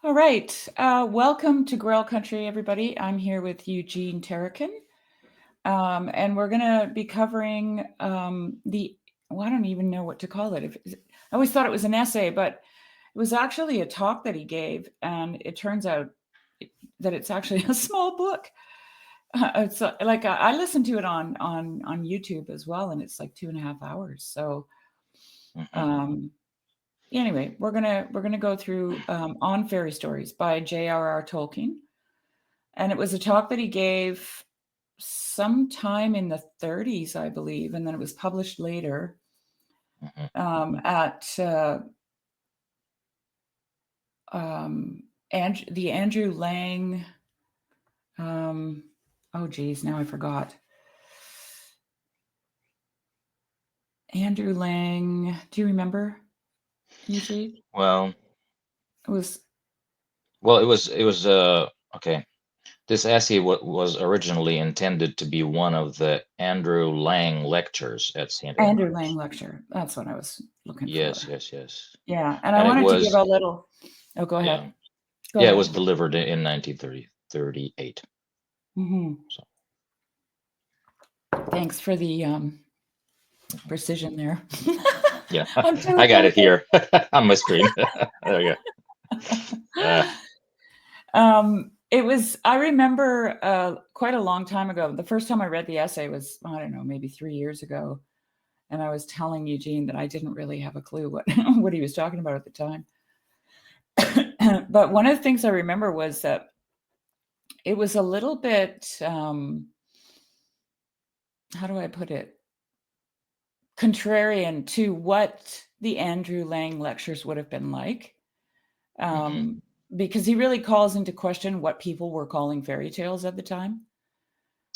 All right. Welcome to Grail Country, everybody. I'm here with Eugene Terekhin. And we're going to be covering I don't even know what to call it. I always thought it was an essay, but it was actually a talk that he gave. And it turns out that it's actually a small book. It's like I listened to it on YouTube as well, and it's like 2.5 hours. So anyway, we're gonna go through On Fairy Stories by JRR Tolkien, and it was a talk that he gave sometime in the 30s, I believe, and then it was published later at the Andrew Lang. Oh geez, now I forgot. Andrew Lang. Do you remember? Eugene? Well, It was it was okay. This essay was originally intended to be one of the Andrew Lang lectures at St. Andrew Lang Andrews. lecture. That's what I was looking Yes, for. yes, yes. Yeah, and I And it wanted to give was, a little. Oh, go ahead. yeah, Go yeah, it was ahead. delivered in 1938. Mm-hmm. So, Thanks for the precision there. yeah, I'm I got terrible it here on my screen. There we go. It was, I remember quite a long time ago. The first time I read the essay was, I don't know, maybe 3 years ago. And I was telling Eugene that I didn't really have a clue what, what he was talking about at the time. But one of the things I remember was that it was a little bit, how do I put it? Contrarian to what the Andrew Lang lectures would have been like. Because he really calls into question what people were calling fairy tales at the time.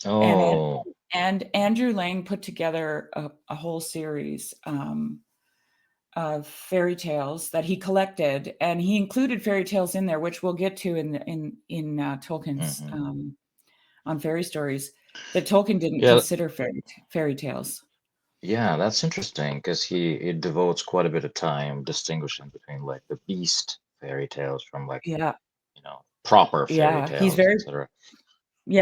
And Oh, Andrew Lang put together a whole series of fairy tales that he collected, and he included fairy tales in there, which we'll get to in Tolkien's On Fairy Stories, that Tolkien didn't yeah, consider fairy tales. yeah, that's interesting because he devotes quite a bit of time distinguishing between like the beast fairy tales from like, Yeah, proper fairy yeah, tales, etc.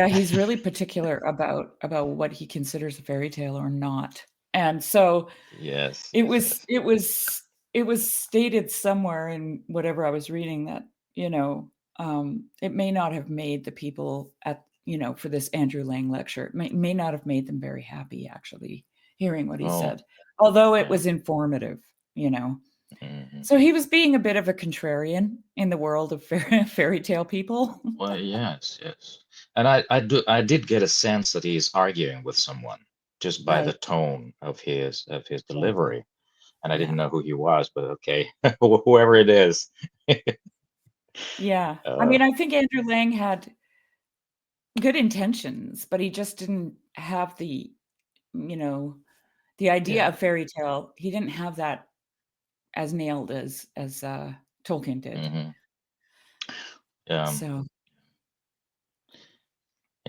he's really particular about what he considers a fairy tale or not. And so Yes, it yes, was yes. it was it was stated somewhere in whatever I was reading that, it may not have made the people at, for this Andrew Lang lecture, it may not have made them very happy actually hearing what he Oh, said, although it yeah. was informative, you know. hmm So he was being a bit of a contrarian in the world of fairy tale people. Well, yes, yes. And I did get a sense that he's arguing with someone just by the Right. tone of his Exactly. delivery. And I didn't Yeah. know who he was, but okay, whoever it is. Yeah. I Uh, mean, I think Andrew Lang had good intentions, but he just didn't have you know, the idea yeah. of fairy tale. He didn't have that as nailed as Tolkien did. hmm Um, So,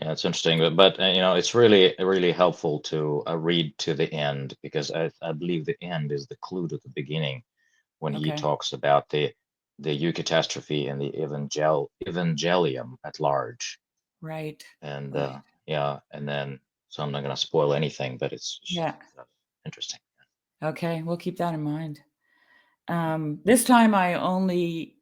yeah, it's interesting, but it's really helpful to read to the end because I believe the end is the clue to the beginning when he okay. talks about the eucatastrophe and the evangelium at large. Right. And Right. yeah, and then so I'm not going to spoil anything, but it's just Yeah. interesting. Okay. We'll keep that in mind. This time I only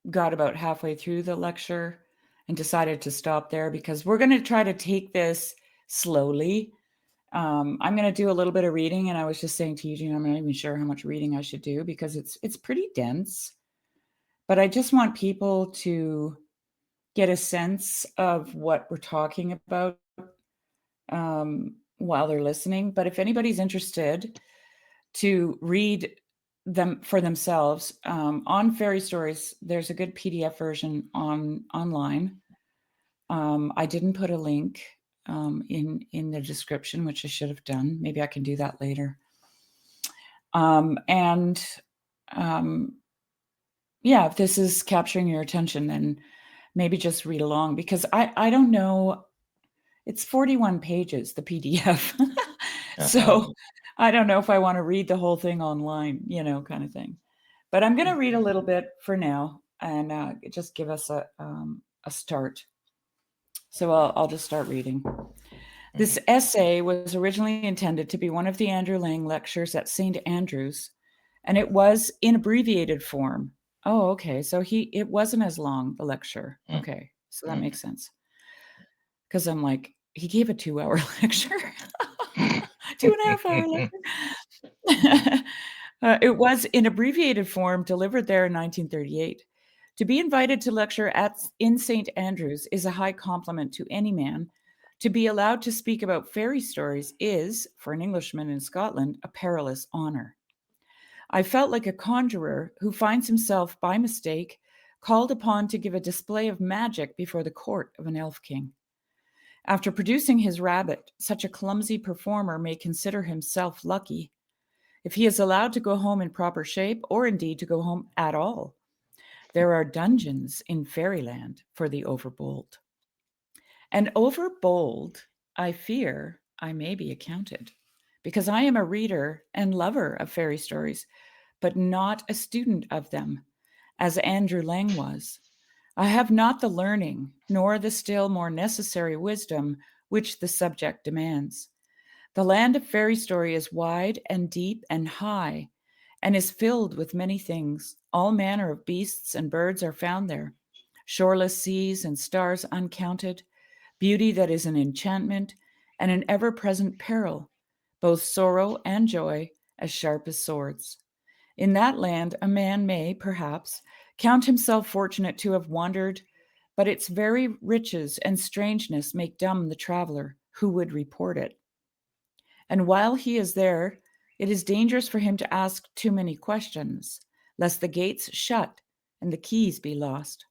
got about halfway through the lecture and decided to stop there because we're going to try to take this slowly. I'm going to do a little bit of reading, and I was just saying to Eugene, I'm not even sure how much reading I should do because it's pretty dense. But I just want people to get a sense of what we're talking about while they're listening. But if anybody's interested to read them for themselves, on Fairy Stories, there's a good PDF version online. I didn't put a link in the description, which I should have done. Maybe I can do that later. And yeah, if this is capturing your attention, then maybe just read along because I don't know. It's 41 pages, the PDF. Uh-huh. So I don't know if I want to read the whole thing online, kind of thing. But I'm going to read a little bit for now. and just give us a start. So I'll just start reading. This Mhm. essay was originally intended to be one of the Andrew Lang lectures at St. Andrews, and it was in abbreviated form. Oh, okay. So it wasn't as long, the lecture. Mhm. Okay. So that Mhm. makes sense. Because I'm like, he gave a 2 hour lecture, 2.5 hour lecture. It was in abbreviated form, delivered there in 1938. To be invited to lecture in St. Andrews is a high compliment to any man. To be allowed to speak about fairy stories is, for an Englishman in Scotland, a perilous honor. I felt like a conjurer who finds himself, by mistake, called upon to give a display of magic before the court of an elf king. After producing his rabbit, such a clumsy performer may consider himself lucky if he is allowed to go home in proper shape, or indeed to go home at all. There are dungeons in fairyland for the overbold. And overbold, I fear I may be accounted, because I am a reader and lover of fairy stories, but not a student of them, as Andrew Lang was. I have not the learning, nor the still more necessary wisdom which the subject demands. The land of fairy story is wide and deep and high, and is filled with many things. All manner of beasts and birds are found there, shoreless seas and stars uncounted, beauty that is an enchantment and an ever present peril, both sorrow and joy, as sharp as swords. In that land, a man may, perhaps, count himself fortunate to have wandered, but its very riches and strangeness make dumb the traveler who would report it. And while he is there, it is dangerous for him to ask too many questions, lest the gates shut and the keys be lost.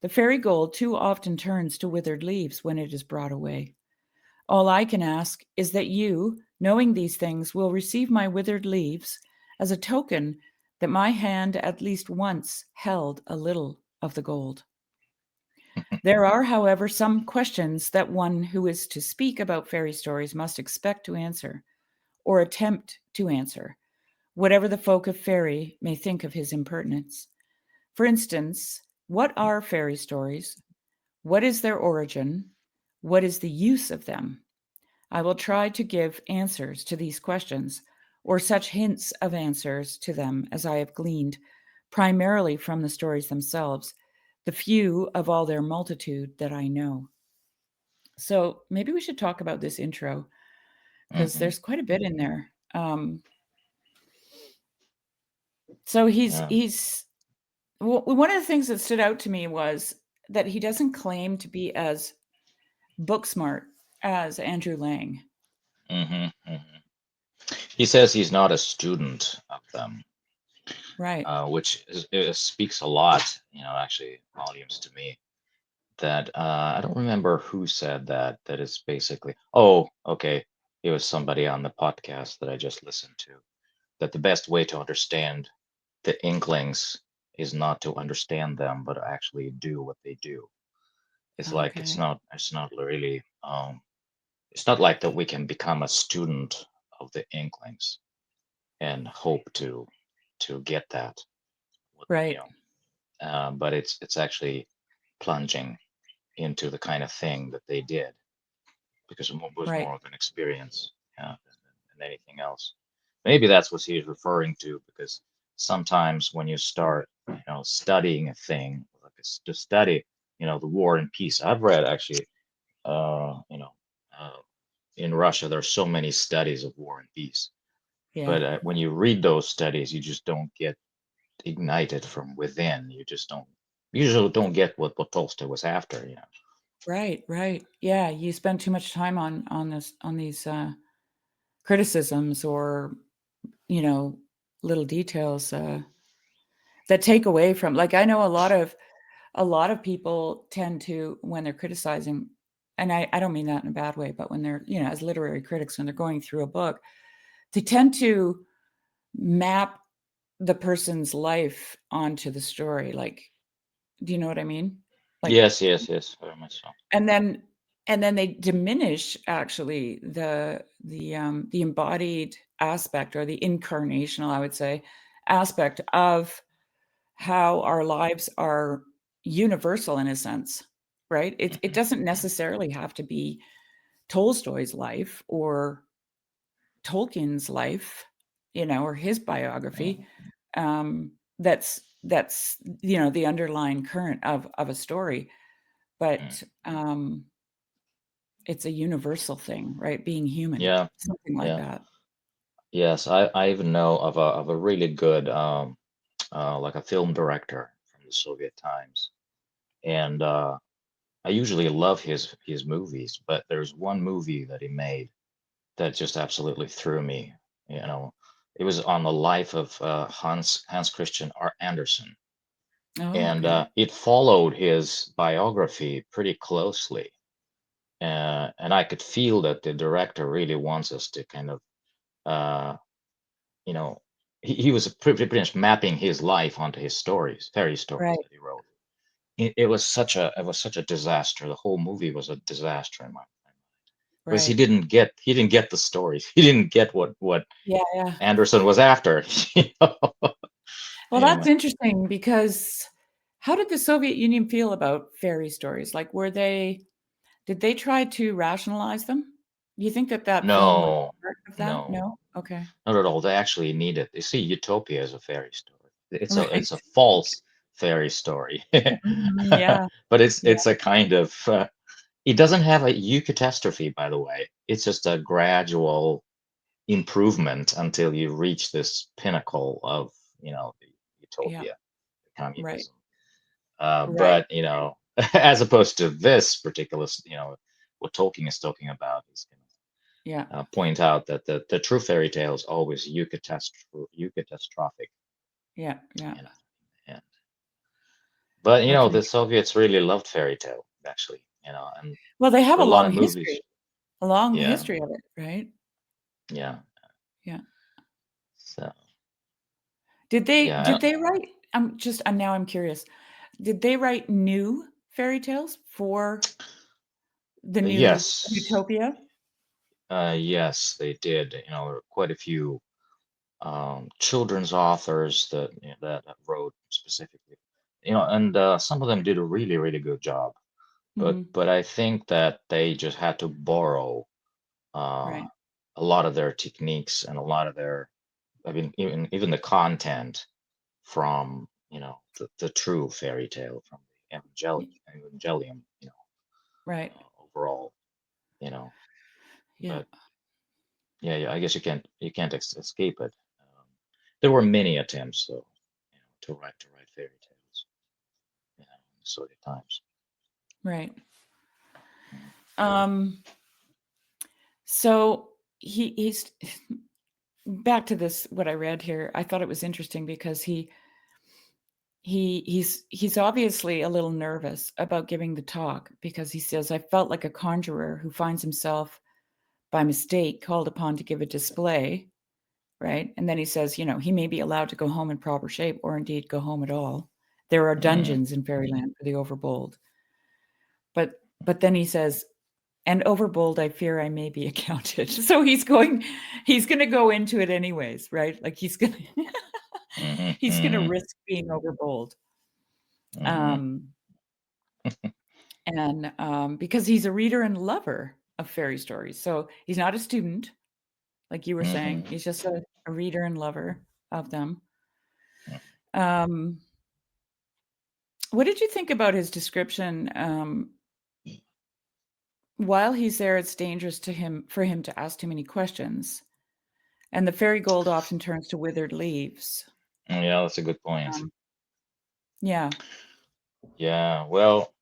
The fairy gold too often turns to withered leaves when it is brought away. All I can ask is that you, knowing these things, will receive my withered leaves as a token that my hand at least once held a little of the gold. There are, however, some questions that one who is to speak about fairy stories must expect to answer, or attempt to answer, whatever the folk of fairy may think of his impertinence. For instance, what are fairy stories? What is their origin? What is the use of them? I will try to give answers to these questions, or such hints of answers to them as I have gleaned, primarily from the stories themselves, the few of all their multitude that I know. So maybe we should talk about this intro because Mhm. there's quite a bit in there. So Yeah. one of the things that stood out to me was that he doesn't claim to be as book smart as Andrew Lang. Mhm. Mhm. He says he's not a student of them, Right. which speaks a lot, actually volumes to me. That I don't remember who said that. That is basically, oh, okay, it was somebody on the podcast that I just listened to. That the best way to understand the Inklings is not to understand them, but actually do what they do. It's like Okay. it's not really it's not like that we can become a student of the Inklings and hope to get that, you Right. know. But it's actually plunging into the kind of thing that they did because it was Right. more of an experience, than anything else. Maybe that's what he's referring to because sometimes when you start, studying a thing, like to study, the war and peace. I've read actually, uh, you know, uh, in Russia, there's so many studies of war and peace. Yeah. But when you read those studies, you just don't get ignited from within. You just don't, usually don't get what Tolstoy was after. Right. Right. Yeah. You spend too much time on these criticisms or you know little details that take away from. Like I know a lot of people tend to when they're criticizing, and I don't mean that in a bad way, but when they're as literary critics when they're going through a book, they tend to map the person's life onto the story. Like, do you know what I mean? Like, Yes, yes, yes, very much so. and then they diminish actually the embodied aspect or the incarnational, I would say, aspect of how our lives are universal in a sense, right? It mhm, doesn't mhm, necessarily have to be Tolstoy's life or Tolkien's life, or his biography. mhm, That's the underlying current of a story, mhm. but it's a universal thing, right? Being human, Yeah, something like yeah. that. Yes, I even know of a really good like a film director from the Soviet times, and I usually love his movies, but there's one movie that he made that just absolutely threw me. You know, it was on the life of Hans Christian Andersen, Oh, and okay. it followed his biography pretty closely. And I could feel that the director really wants us to kind of, uh, you know, he was pretty much mapping his life onto his stories, fairy stories Right, that he wrote. It was such a disaster. The whole movie was a disaster in my mind because he right. didn't get he didn't get the stories. He didn't get what Yeah, yeah. Anderson was after. You know? Well, that's Anyway, interesting because how did the Soviet Union feel about fairy stories? Like, did they try to rationalize them? Do you think that that film was no, part of that? no, No? Okay. not at all. They actually need it. You see, Utopia is a fairy story. Right. It's a false fairy story, Mhm, yeah, but it's yeah, it's a kind of it doesn't have a eucatastrophe, by the way. It's just a gradual improvement until you reach this pinnacle of the yeah. utopia, Right, communism. right. But as opposed to this particular, what Tolkien is talking about is going Yeah, to point out that the true fairy tale is always eucatastrophic, yeah, yeah. you know. And but That's the interesting. Soviets really loved fairy tale actually, and Well, they have there a are a lot long of movies. history, a long Yeah, history of it, right? yeah. Yeah. So Did they yeah, did they write now I'm curious. Did they write new fairy tales for the new yes, utopia? yes, they did. There were quite a few children's authors that wrote specifically, and some of them did a really, really good job. But Mhm. but I think that they just had to borrow uh, Right. a lot of their techniques and a lot of their, I mean, even the content from the true fairy tale from the Y Evangelium, right. overall, you know. Yeah. But yeah, yeah, I guess you can't escape it. Um, there were many attempts, though, to write fairy tales, in the Soviet times. Right. Mm, Um, so he's back to this what I read here. I thought it was interesting because he's obviously a little nervous about giving the talk because he says, "I felt like a conjurer who finds himself by mistake called upon to give a display," right? And then he says, he may be allowed to go home in proper shape or indeed go home at all. There are mm, dungeons in fairyland for the overbold. But then he says, "And overbold, I fear I may be accounted." So he's gonna go into it anyways, right? Like he's gonna mhm, he's gonna mhm, risk being overbold. mhm, Um, because he's a reader and lover of fairy stories. So he's not a student, like you were saying. mhm, He's just a reader and lover of them. mhm. Um, what did you think about his description? While he's there, it's dangerous for him to ask too many questions, and the fairy gold often turns to withered leaves. Yeah, that's a good point. Um, yeah, Yeah, well,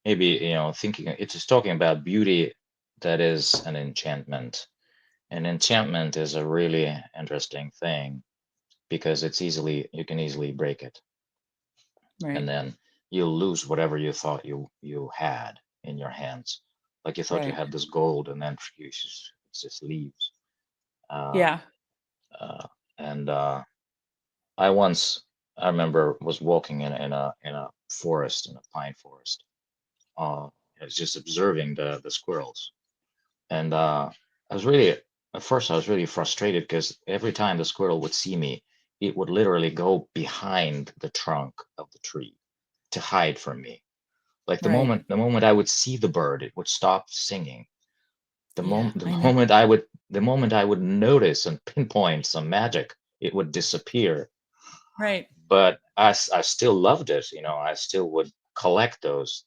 maybe thinking it's just talking about beauty that is an enchantment. And enchantment is a really interesting thing because you can easily break it, and right, then you'll lose whatever you thought you had in your hands. Like you thought you right. had this gold, and then it's just leaves. Uh, Yeah. uh, and I remember was walking in a forest, in a pine forest. I was just observing the squirrels, and I was really at first I was really frustrated because every time the squirrel would see me, it would literally go behind the trunk of the tree to hide from me. Like Right. the moment I would see the bird, it would stop singing. Yeah, The I know. moment the moment I would notice and pinpoint some magic, it would disappear. Right. But I still loved it. I still would collect those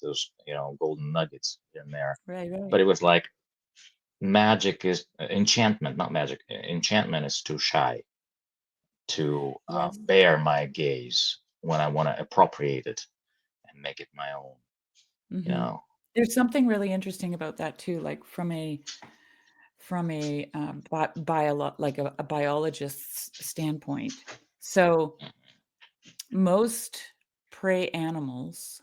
golden nuggets in there. Right, But right. it was like magic is enchantment, not magic. Enchantment is too shy to Yes. bear my gaze when I want to appropriate it and make it my own. You Mhm. know. There's something really interesting about that too, like from a like a biologist's standpoint. So most prey animals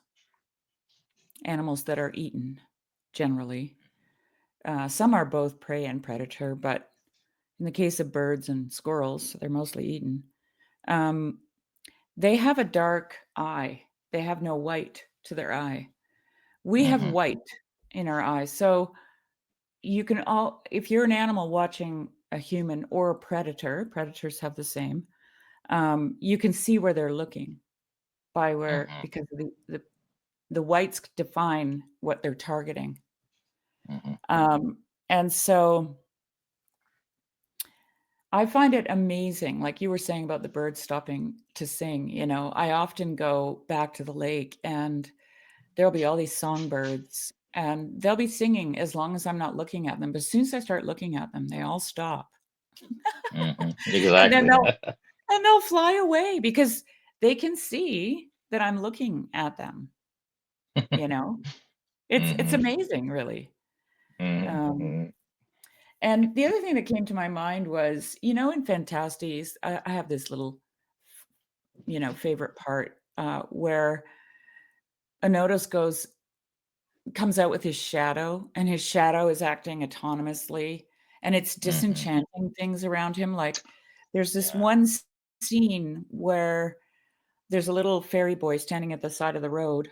that are eaten, generally, some are both prey and predator, but in the case of birds and squirrels, they're mostly eaten. Um, they have a dark eye. They have no white to their eye. We have Hmm. white in our eyes. So you can all if you're an animal watching a human or a predator, predators have the same, you can see where they're looking by where Hmm. because the whites define what they're targeting. Hmm. And so I find it amazing, like you were saying about the birds stopping to sing, I often go back to the lake and there'll be all these songbirds and they'll be singing as long as I'm not looking at them. But as soon as I start looking at them, they all stop. Hmm. And then Exactly. they'll fly away because they can see that I'm looking at them, you know? It's Hmm. amazing, really. Um, Hmm. and the other thing that came to my mind was, in Fantasties, I have this little, favorite part, where Anotis comes out with his shadow, and his shadow is acting autonomously, and it's Hmm. disenchanting things around him, like, there's this Yeah. one scene where there's a little fairy boy standing at the side of the road,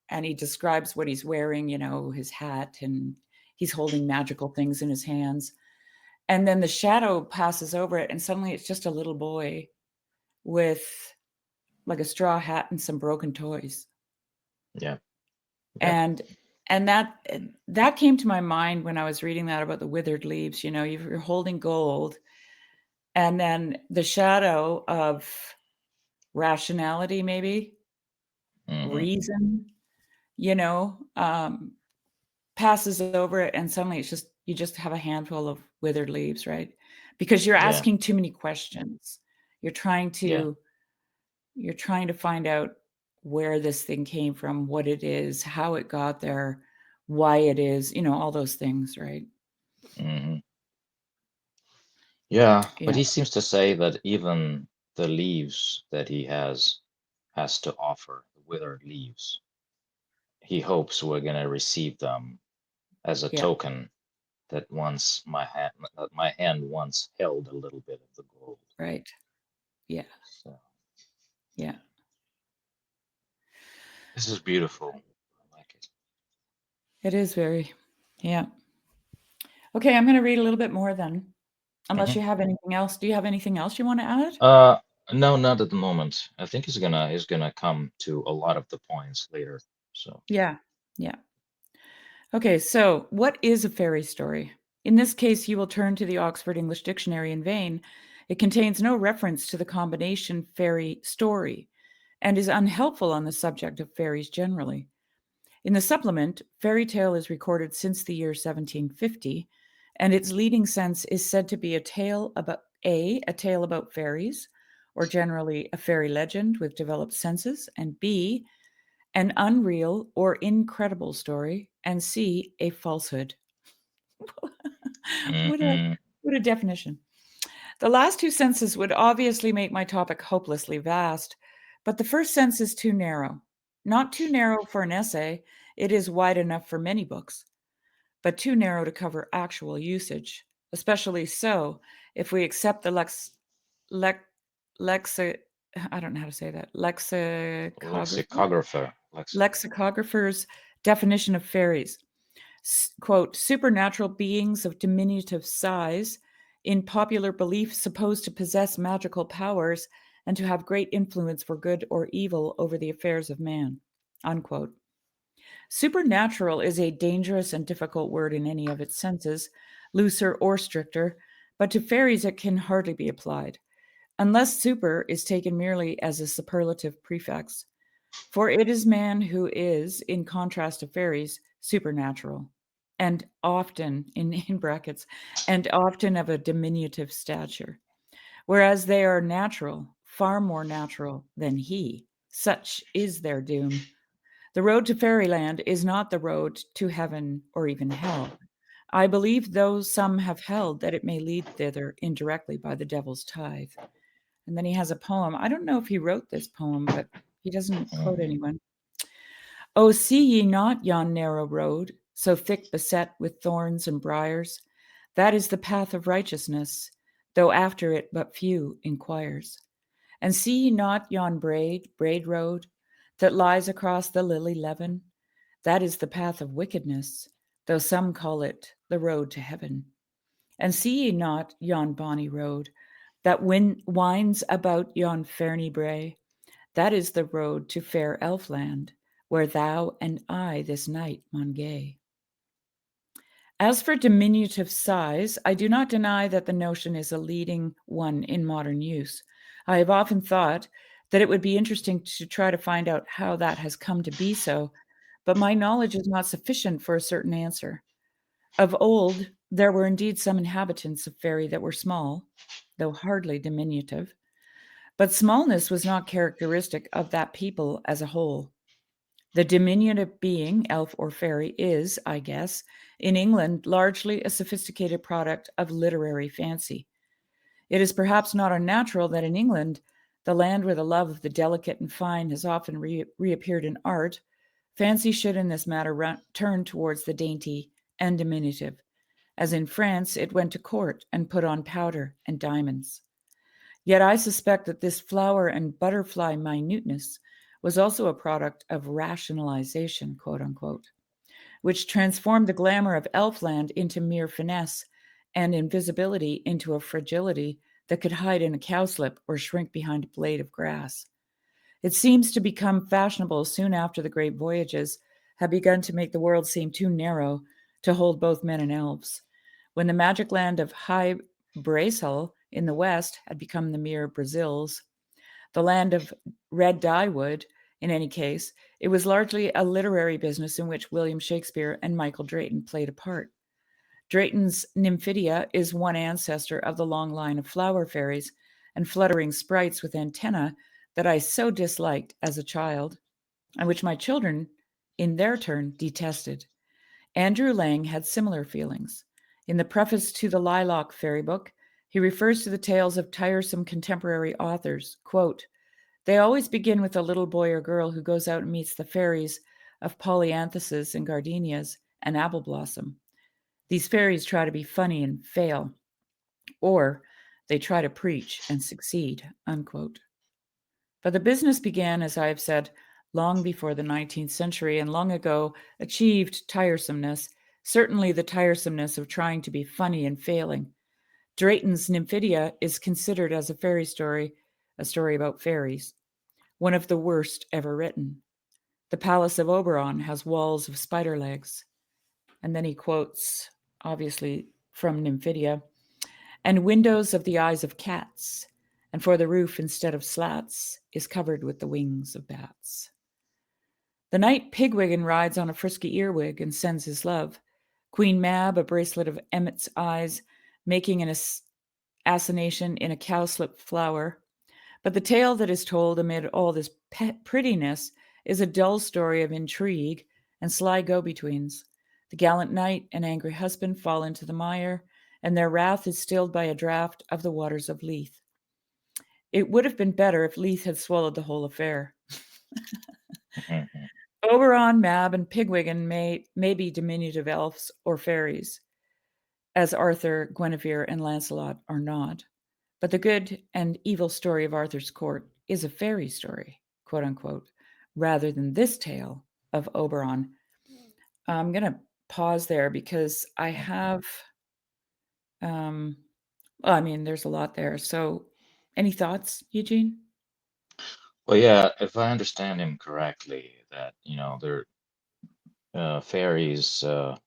and he describes what he's wearing, his hat, and he's holding magical things in his hands, and then the shadow passes over it, and suddenly it's just a little boy with, like, a straw hat and some broken toys. Yeah. Yep. And that came to my mind when I was reading that about the withered leaves, you're holding gold, and then the shadow of rationality, maybe, Hmm. reason, you know, um, passes over it, and suddenly you just have a handful of withered leaves, right? Because you're Yeah. asking too many questions. You're trying Yeah. to you're trying to find out where this thing came from, what it is, how it got there, why it is, all those things, right? Hmm. Yeah. But Yeah, he seems to say that even the leaves that he has to offer, the withered leaves, he hopes we're gonna receive them as a yeah, token that my hand once held a little bit of the gold. right. Yeah, So yeah. this is beautiful. I like it. It is very, yeah. Okay, I'm gonna read a little bit more then, unless Hmm. you have anything else. Do you have anything else you wanna add? Uh, no, not at the moment. I think he's gonna come to a lot of the points later. So. Yeah, yeah. Okay, so what is a fairy story? In this case, you will turn to the Oxford English Dictionary in vain. It contains no reference to the combination fairy story and is unhelpful on the subject of fairies generally. In the supplement, fairy tale is recorded since the year 1750, and its leading sense is said to be a tale about fairies, or generally a fairy legend with developed senses, and B, an unreal or incredible story, and C, a falsehood. what a Hmm. what a definition. The last two senses would obviously make my topic hopelessly vast, but the first sense is too narrow. Not too narrow for an essay, it is wide enough for many books, but too narrow to cover actual usage, especially so if we accept the lex, lexi, I don't know how to say that, Lexicographer. lexicographer's definition of fairies. Quote, supernatural beings of diminutive size, in popular belief supposed to possess magical powers and to have great influence for good or evil over the affairs of man. Unquote. Supernatural is a dangerous and difficult word in any of its senses, looser or stricter, but to fairies it can hardly be applied, unless super is taken merely as a superlative prefix. For it is man who is, in contrast to fairies, supernatural, and often, in brackets, and often of a diminutive stature, whereas they are natural, far more natural than he. Such is their doom. The road to fairyland is not the road to heaven or even hell. I believe, though some have held, that it may lead thither indirectly by the devil's tithe. And then he has a poem. I don't know if he wrote this poem, but he doesn't quote Mhm. anyone. Oh, see ye not yon narrow road, so thick beset with thorns and briars? That is the path of righteousness, though after it but few inquires. And see ye not yon braid road, that lies across the lily leven? That is the path of wickedness, though some call it the road to heaven. And see ye not yon bonny road, that winds about yon ferny brae? That is the road to fair Elfland, where thou and I this night maun gae. As for diminutive size, I do not deny that the notion is a leading one in modern use. I have often thought that it would be interesting to try to find out how that has come to be so, but my knowledge is not sufficient for a certain answer. Of old, there were indeed some inhabitants of Fairy that were small, though hardly diminutive, but smallness was not characteristic of that people as a whole. The diminutive being, elf or fairy, is, I guess, in England largely a sophisticated product of literary fancy. It is perhaps not unnatural that in England, the land where the love of the delicate and fine has often reappeared in art, fancy should in this matter turn towards the dainty and diminutive, as in France it went to court and put on powder and diamonds. Yet I suspect that this flower and butterfly minuteness was also a product of rationalization, quote unquote, which transformed the glamour of Elfland into mere finesse and invisibility into a fragility that could hide in a cowslip or shrink behind a blade of grass. It seems to become fashionable soon after the great voyages had begun to make the world seem too narrow to hold both men and elves. When the magic land of High Bracehull in the west had become the mere Brazils, the land of red dyewood, in any case, it was largely a literary business in which William Shakespeare and Michael Drayton played a part. Drayton's Nymphidia is one ancestor of the long line of flower fairies and fluttering sprites with antennae that I so disliked as a child, and which my children, in their turn, detested. Andrew Lang had similar feelings. In the preface to the Lilac Fairy Book, he refers to the tales of tiresome contemporary authors. Quote, they always begin with a little boy or girl who goes out and meets the fairies of polyanthuses and gardenias and apple blossom. These fairies try to be funny and fail, or they try to preach and succeed. Unquote. But the business began, as I have said, long before the 19th century and long ago achieved tiresomeness, certainly the tiresomeness of trying to be funny and failing. Drayton's Nymphidia is considered as a fairy story, a story about fairies, one of the worst ever written. The Palace of Oberon has walls of spider legs. And then he quotes, obviously, from Nymphidia, and windows of the eyes of cats, and for the roof instead of slats is covered with the wings of bats. The night Pigwiggon rides on a frisky earwig and sends his love. Queen Mab, a bracelet of Emmet's eyes, making an assignation in a cowslip flower. But the tale that is told amid all this prettiness is a dull story of intrigue and sly go-betweens. The gallant knight and angry husband fall into the mire, and their wrath is stilled by a draught of the waters of Leith. It would have been better if Leith had swallowed the whole affair. Mhm. Oberon, Mab, and Pigwiggon may be diminutive elves or fairies, as Arthur, Guinevere, and Lancelot are not. But the good and evil story of Arthur's court is a fairy story, quote unquote, rather than this tale of Oberon. I'm going to pause there because I have, um, well, I mean, there's a lot there. So, any thoughts, Eugene? Well, yeah, if I understand him correctly, that they're fairies are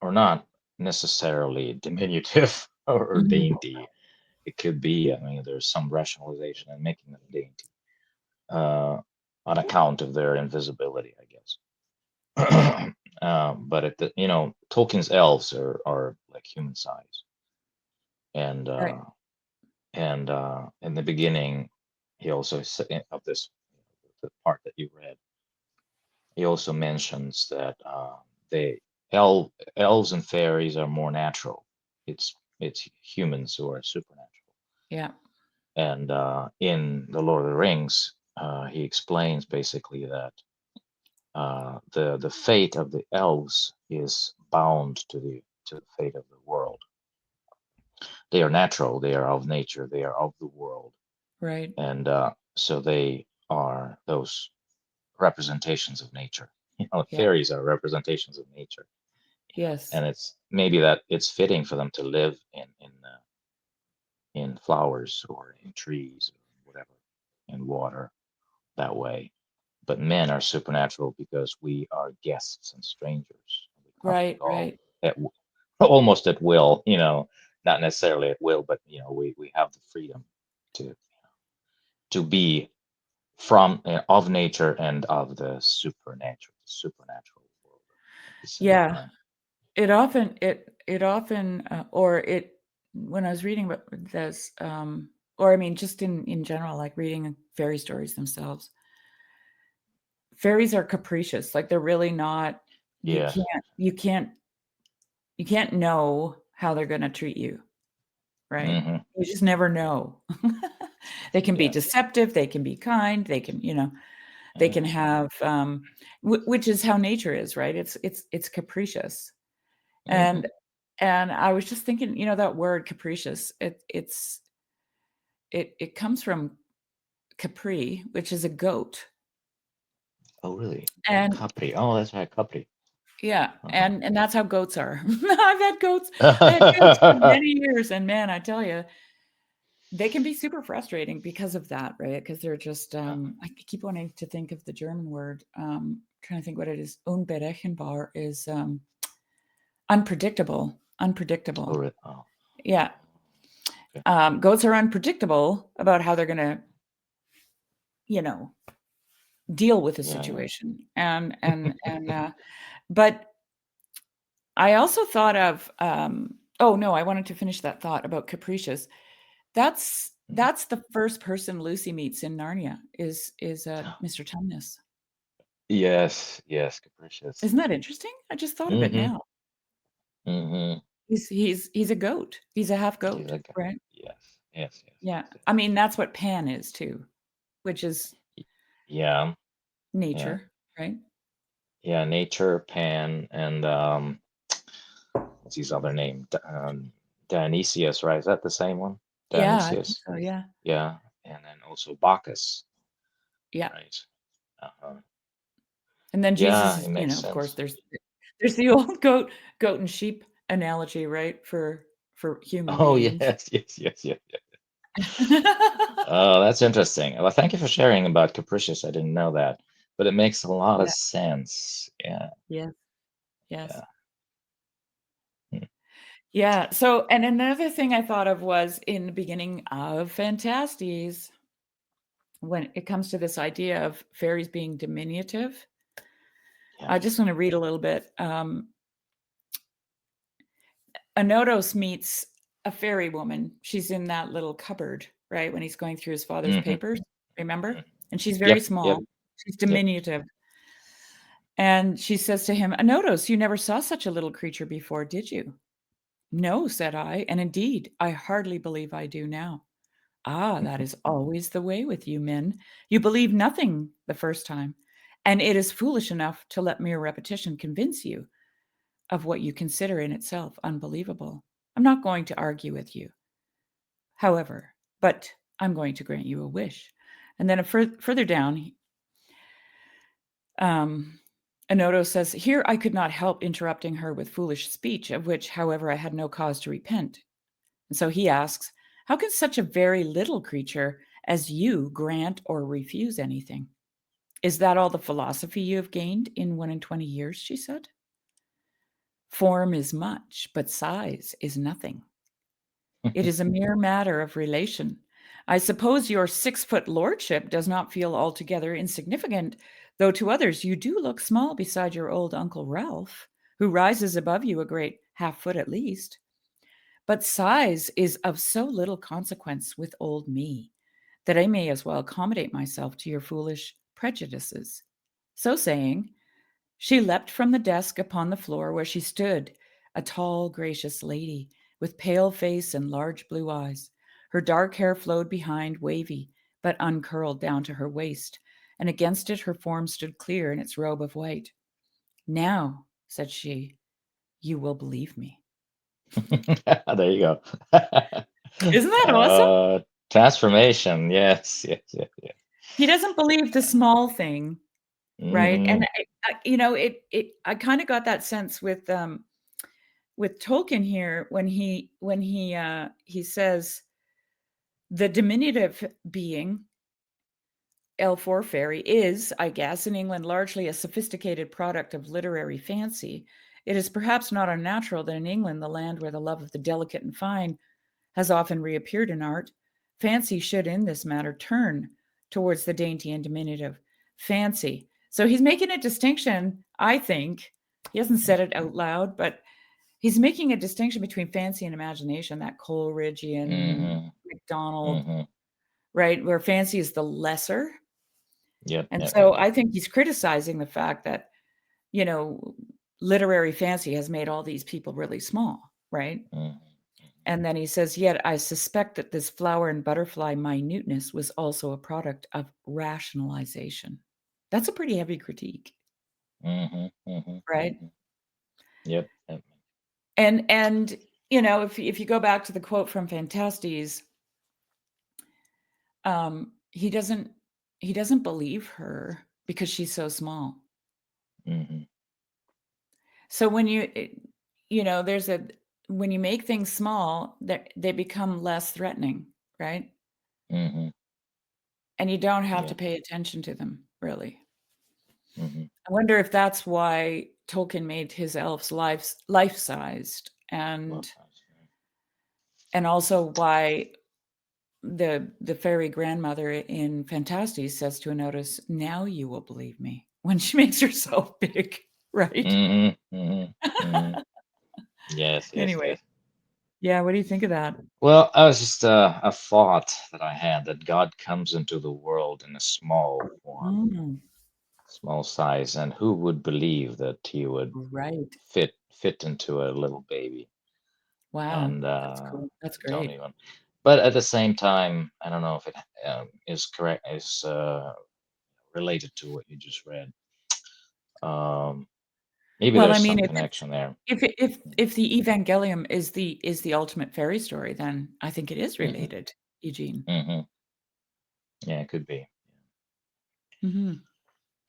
not necessarily diminutive or Mhm. dainty. It could be, I mean, there's some rationalization in making them dainty uh, on account of their invisibility, I guess. But Tolkien's elves are like human size, and Right. in the beginning, he also of this the part that you read, he also mentions that they elves and fairies are more natural. It's humans who are supernatural. Yeah. And in the Lord of the Rings, he explains basically that the fate of the elves is bound to the fate of the world. They are natural. They are of nature. They are of the world, Right. and so they are those representations of nature. Yeah. Fairies are representations of nature. Yes. And it's maybe that it's fitting for them to live in flowers or in trees or whatever, in water that way. But men are supernatural because we are guests and strangers. We come and Right. go Right. almost at will, not necessarily at will, but we have the freedom to be from of nature and of the supernatural world at the same Yeah. time. Or it when I was reading about this, or I mean, just in general, like reading fairy stories themselves, fairies are capricious. Like they're really not. You Yes. can't. You can't. You can't know how they're going to treat you. Right. Hmm. You just never know. They can be Yes. deceptive. They can be kind. They can. They can Hmm. have. Which is how nature is. Right. It's capricious. Hmm. And I was just thinking, that word capricious, it comes from capri, which is a goat. Oh, really? And Capri. Oh, that's right, Capri. yeah, Uh-huh. and that's how goats are. I had goats for many years, and man, I tell you, they can be super frustrating because of that, right? Because they're just, Uh-huh. I keep wanting to think of the German word, trying to think what it is. Unberechenbar is, Oh, unpredictable. oh, Yeah, okay. goats are unpredictable about how they're gonna, you know, deal with a Yeah, yeah. situation. But I also thought of, oh no, I wanted to finish that thought about capricious. Mhm. That's the first person Lucy meets in Narnia is Mr. Tumnus. Yes, yes, capricious. Isn't that interesting? I just thought of it Mm-hmm. now. Mm-hmm. He's a goat. He's a half He's goat, like, right? yes, yes, yes, Yeah. yes, yes. I mean, that's what Pan is too, which is Y- Yeah, yeah, nature, right? yeah. Nature, Pan, and what's his other name? Dionysius, right? Is that the same one? Yeah, I think Dionysius. so. Yeah. Yeah, and then also Bacchus, Yeah. right? Uh-huh. And then Jesus Yeah, it is, makes of course, sense. there's the old goat and sheep analogy, right, for human Oh, beings. yes, yes, yes, yes. Oh, that's interesting. Well, thank you for sharing about capricious. I didn't know that, but it makes a lot of Yeah, sense. Yeah, yes, yes. yeah. Hmm. Yeah, so and another thing I thought of was in the beginning of Phantastes, when it comes to this idea of fairies being diminutive, I Yes. just wanna read a little bit. Anodos meets a fairy woman. She's in that little cupboard, right, when he's going through his father's Hmm. papers, remember? Hmm. And she's very Yep, yep, small. She's yep. diminutive. And she says to him, "Anodos, you never saw such a little creature before, did you?" "No," said I, "and indeed, I hardly believe I do now." "Ah, that is always the way with you men. You believe nothing the first time, and it is foolish enough to let mere repetition convince you of what you consider in itself unbelievable. I'm not going to argue with you, however, but I'm going to grant you a wish." And then further down, um, Anoto says, "Here I could not help interrupting her with foolish speech, of which, however, I had no cause to repent." And so he asks, "How can such a very little creature as you grant or refuse anything. Is that all the philosophy you have gained in 1 and 20 years? She said. Form is much, but size is nothing. It is a mere matter of relation. I suppose your 6-foot lordship does not feel altogether insignificant, though to others you do look small beside your old Uncle Ralph, who rises above you a great half-foot at least. But size is of so little consequence with old me that I may as well accommodate myself to your foolish prejudices. So saying, she leapt from the desk upon the floor where she stood, a tall, gracious lady, with pale face and large blue eyes. Her dark hair flowed behind, wavy, but uncurled down to her waist, and against it her form stood clear in its robe of white. Now, said she, you will believe me. There you go. Isn't that awesome? Transformation. Yes, yes, yes, yes. He doesn't believe the small thing, right? And Hmm. I kind of got that sense with Tolkien here when he says the diminutive being L4 fairy is, I guess, in England largely a sophisticated product of literary fancy. It is perhaps not unnatural that in England, the land where the love of the delicate and fine has often reappeared in art, fancy should in this matter turn towards the dainty and diminutive. Fancy. So he's making a distinction, I think. He hasn't said it out loud, but he's making a distinction between fancy and imagination, that Coleridgean, Hmm. MacDonald, Hmm. right? Where fancy is the lesser. Yep, And yep, yep, so yep. I think he's criticizing the fact that, you know, literary fancy has made all these people really small, right? Hmm. And then he says, yet I suspect that this flower and butterfly minuteness was also a product of rationalization. That's a pretty heavy critique, Hmm. Hmm. right? Hmm. Yep, yep. And if you go back to the quote from Fantastes, he doesn't believe her because she's so small. Hmm. So there's a when you make things small, they become less threatening, right? Hmm. And you don't have to Yep. pay attention to them, really. Hmm. I wonder if that's why Tolkien made his elves life-sized, Love and that. also why the fairy grandmother in Fantastes says to a notice, "Now you will believe me," when she makes herself big, right? Hmm. Hmm. Hmm. Yes, yes, Anyway, yes. yeah, what do you think of that? Well, I was just a thought that I had that God comes into the world in a small form, Mm, small size, and who would believe that he would right. fit into a little baby? Wow, And that's cool. That's don't great. even. But at the same time, I don't know if it is correct, is related to what you just read. Um, Maybe Well, I there's mean, some if it's connection there. if the Evangelium is the ultimate fairy story, then I think it is Hmm. related, Eugene. Hmm. Yeah, it could be. Mhm.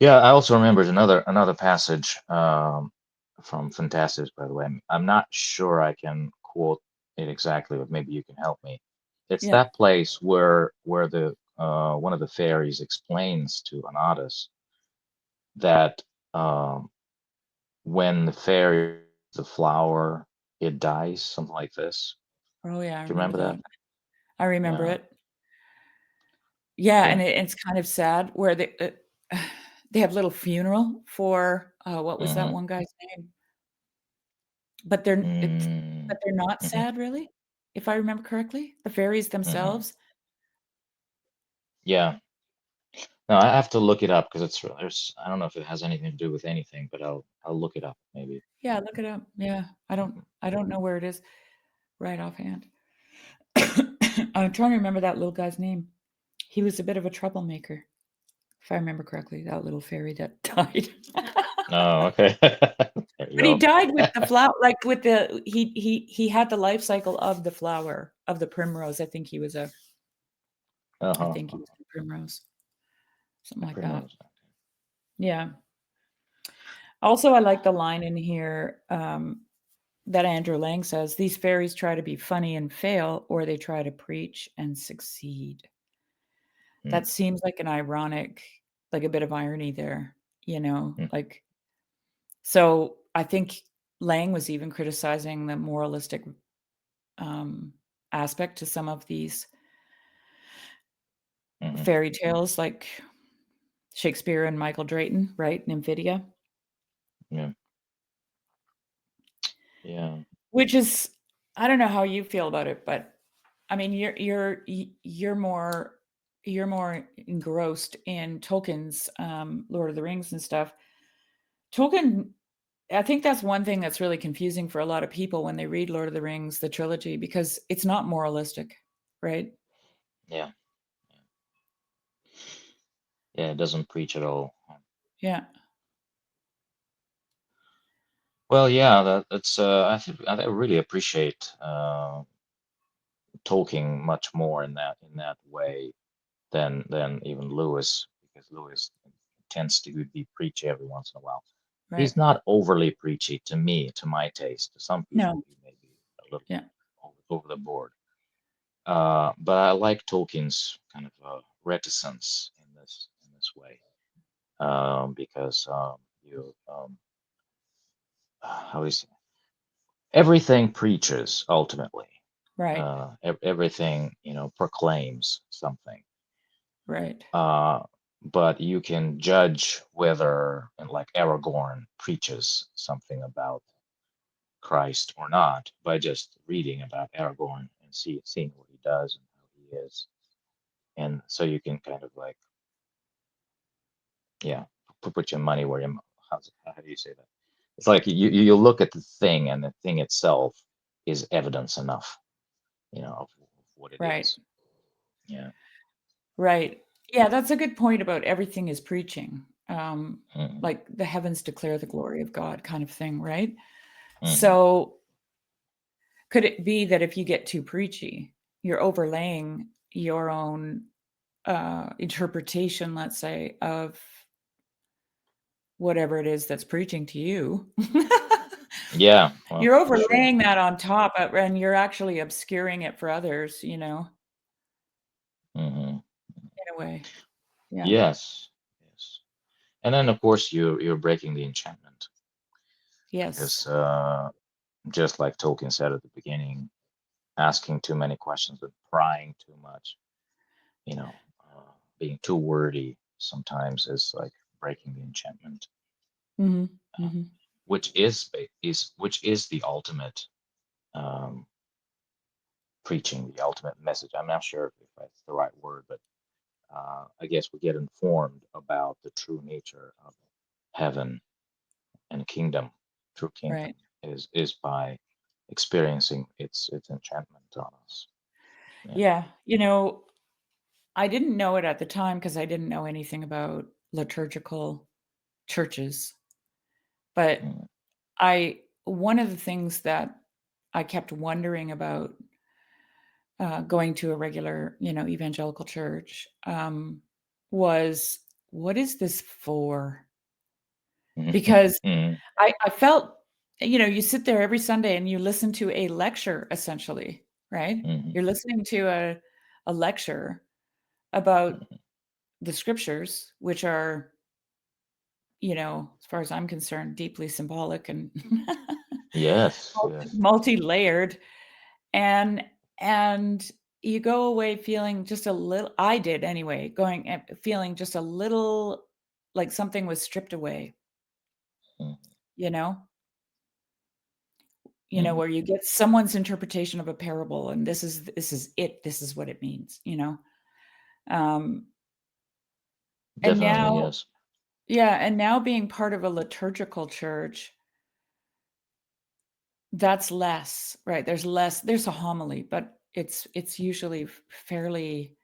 Yeah, I also remembered another passage from Fantastic, by the way. I'm not sure I can quote it exactly, but maybe you can help me. It's Yeah. that place where the one of the fairies explains to an artist that um, when the fairy the flower, it dies, something like this. Oh, yeah, I Do you remember remember that. that? I remember Yeah, it. Yeah, and yeah. it's kind of sad where they have little funeral for, what was that Mm-hmm. one guy's name? But they're it's Mm-hmm. but they're not Mm-hmm. sad, really, if I remember correctly? The fairies Mm-hmm. themselves? Yeah. No, I have to look it up because there's I don't know if it has anything to do with anything, but I'll look it up maybe. Yeah, look it up. Yeah, Mhm. I don't know where it is right offhand. I'm trying to remember that little guy's name. He was a bit of a troublemaker, if I remember correctly, that little fairy that died. Oh, okay. There you But he go. died with the flower, like, with the he had the life cycle of the flower, of the primrose. I Uh-huh. think he was the primrose, something A like that. primrose. Yeah. Also, I like the line in here, that Andrew Lang says, "These fairies try to be funny and fail, or they try to preach and succeed." mm, That seems like an ironic, like a bit of irony there, mm, like so I think Lang was even criticizing the moralistic, um, aspect to some of these mhm, fairy tales, like Shakespeare and Michael Drayton, right? Nymphidia, yeah, yeah, which is I don't know how you feel about it, but I mean, you're more engrossed in Tolkien's, Lord of the Rings and stuff. Tolkien I think that's one thing that's really confusing for a lot of people when they read Lord of the Rings, the trilogy, because it's not moralistic, right? yeah, yeah. It doesn't preach at all. Yeah, Well, yeah, that's. I think I really appreciate Tolkien much more in that way than even Lewis, because Lewis tends to be preachy every once in a while. right. He's not overly preachy to me, to my taste. To some people, No, he may be a little yeah, over the board. But I like Tolkien's kind of reticence in this way, because you how is everything preaches ultimately. right, Everything proclaims something. right, Uh, but you can judge whether, and like Aragorn preaches something about Christ or not by just reading about Aragorn and seeing what he does and how he is. And so you can kind of like, yeah, put your money where your how do you say that? It's like you look at the thing, and the thing itself is evidence enough, of what it right, is. Yeah. right. Yeah, that's a good point about everything is preaching, Mm-hmm. like the heavens declare the glory of God kind of thing, right? Mm-hmm. So could it be that if you get too preachy, you're overlaying your own interpretation, let's say, of whatever it is that's preaching to you? Yeah, well, You're for sure. overlaying that on top of, and you're actually obscuring it for others, Hmm. in a way. Yeah. Yes, yes. And then of course you're breaking the enchantment, Yes. because just like Tolkien said at the beginning, asking too many questions and prying too much, being too wordy sometimes is like breaking the enchantment, Mhm. uh, Mhm. which is the ultimate um, preaching, the ultimate message. I'm not sure if that's the right word, but I guess we get informed about the true nature of heaven and kingdom. True kingdom Right. is by experiencing its enchantment on us. Yeah. Yeah. I didn't know it at the time because I didn't know anything about liturgical churches, but Mm, I one of the things that I kept wondering about, going to a regular, evangelical church, was what is this for? mhm, Because mhm, I felt, you sit there every Sunday and you listen to a lecture essentially, right? mhm, You're listening to a lecture about mhm. the scriptures, which are, as far as I'm concerned, deeply symbolic and Yes, yes. multi-layered. And and you go away feeling just a little I did anyway, going and feeling just a little like something was stripped away, Mhm, you know? mhm. Where you get someone's interpretation of a parable and this is what it means, Um, and Definitely, now yes. yeah, and now being part of a liturgical church, that's less, right? There's a homily, but it's usually fairly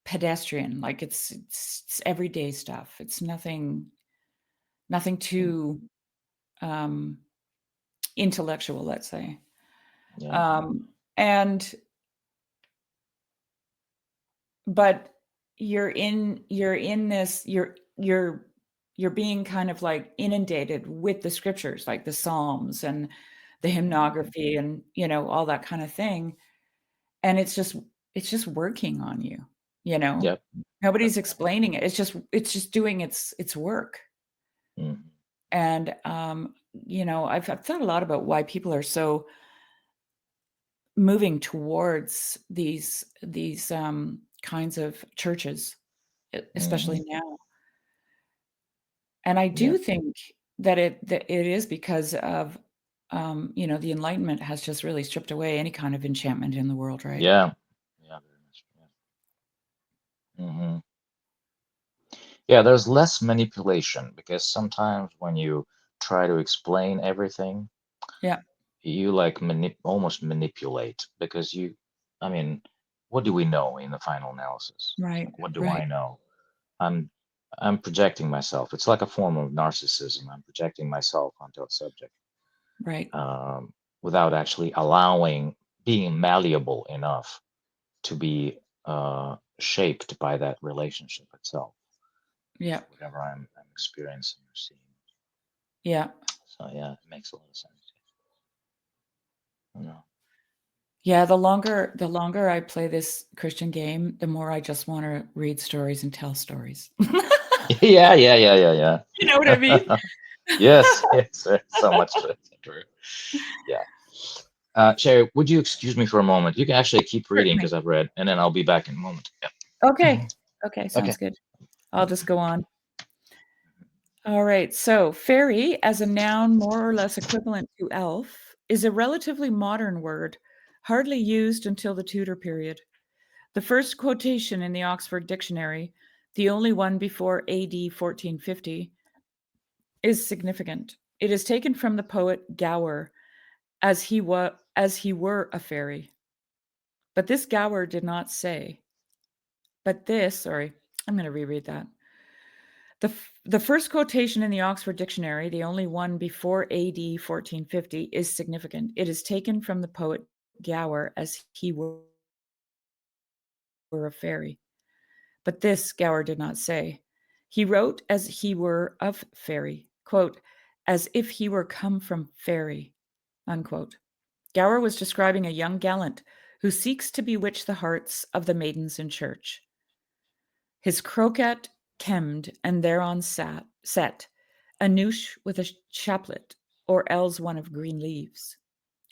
pedestrian, like it's everyday stuff. It's nothing Mm, too, um, intellectual, let's say. yeah. And but you're in this you're being kind of, like, inundated with the scriptures, like the Psalms and the Mhm, hymnography and, all that kinda thing, and it's just working on you, you know? Yep. Nobody's Definitely. explaining it. It's just doing its work. Mhm. And, I've thought a lot about why people are so moving towards these kinds of churches, especially Mhm. now. And I do Yep. think that it is because of, the Enlightenment has just really stripped away any kind of enchantment in the world, right? Yeah. Yeah. Very much. Yeah. Hmm. Yeah. There's less manipulation because sometimes when you try to explain everything, Yeah, you like almost manipulate because I mean, what do we know in the final analysis? right, Like, what do right, I know? I'm I'm projecting myself. It's like a form of narcissism. I'm projecting myself onto a subject right. um, without actually allowing being malleable enough to be shaped by that relationship itself. Yeah, So whatever I'm experiencing or seeing. yeah. So yeah, it makes a lot of sense. You know. Yeah, the longer I play this Christian game, the more I just wanna read stories and tell stories. Yeah, yeah, yeah, yeah, You know what I mean? yeah. Yes, yes, there's so much to it. True. Yeah. Sherry, would you excuse me for a moment? You can actually keep reading Certainly. because I've read, and then I'll be back in a moment. Yeah. Okay. Okay, Okay. sounds good. I'll just go on. All right. So, fairy as a noun more or less equivalent to elf is a relatively modern word, hardly used until the Tudor period. The first quotation in the Oxford Dictionary, the only one before AD 1450, is significant. It is taken from the poet Gower, as he were a fairy. But this Gower did not say. Sorry, I'm going to reread that. The first quotation in the Oxford Dictionary, the only one before AD 1450, is significant. It is taken from the poet Gower, as he were a fairy. But this Gower did not say. He wrote as he were of fairy, quote, as if he were come from fairy, unquote. Gower was describing a young gallant who seeks to bewitch the hearts of the maidens in church. His croquet kemmed, and thereon set a noosh with a chaplet, or else one of green leaves,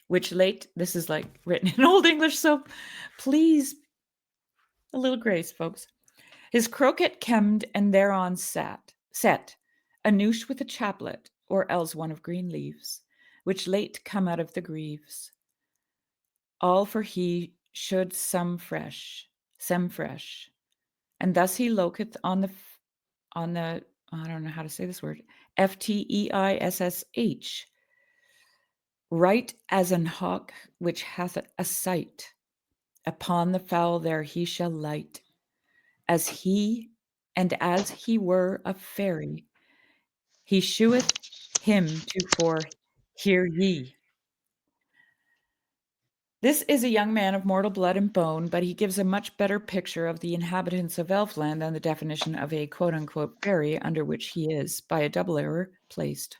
which late, this is like written in Old English, so please, a little grace, folks. His croquet kemmed, and thereon set a noosh with a chaplet, or else one of green leaves, which late come out of the greaves. All for he should some fresh, and thus he loketh on the I don't know how to say this word, FTEISSH, right as an hawk which hath a sight, upon the fowl there he shall light, as he and as he were a fairy, he sheweth him to for hear ye. This is a young man of mortal blood and bone, but he gives a much better picture of the inhabitants of Elfland than the definition of a quote unquote fairy under which he is, by a double error, placed.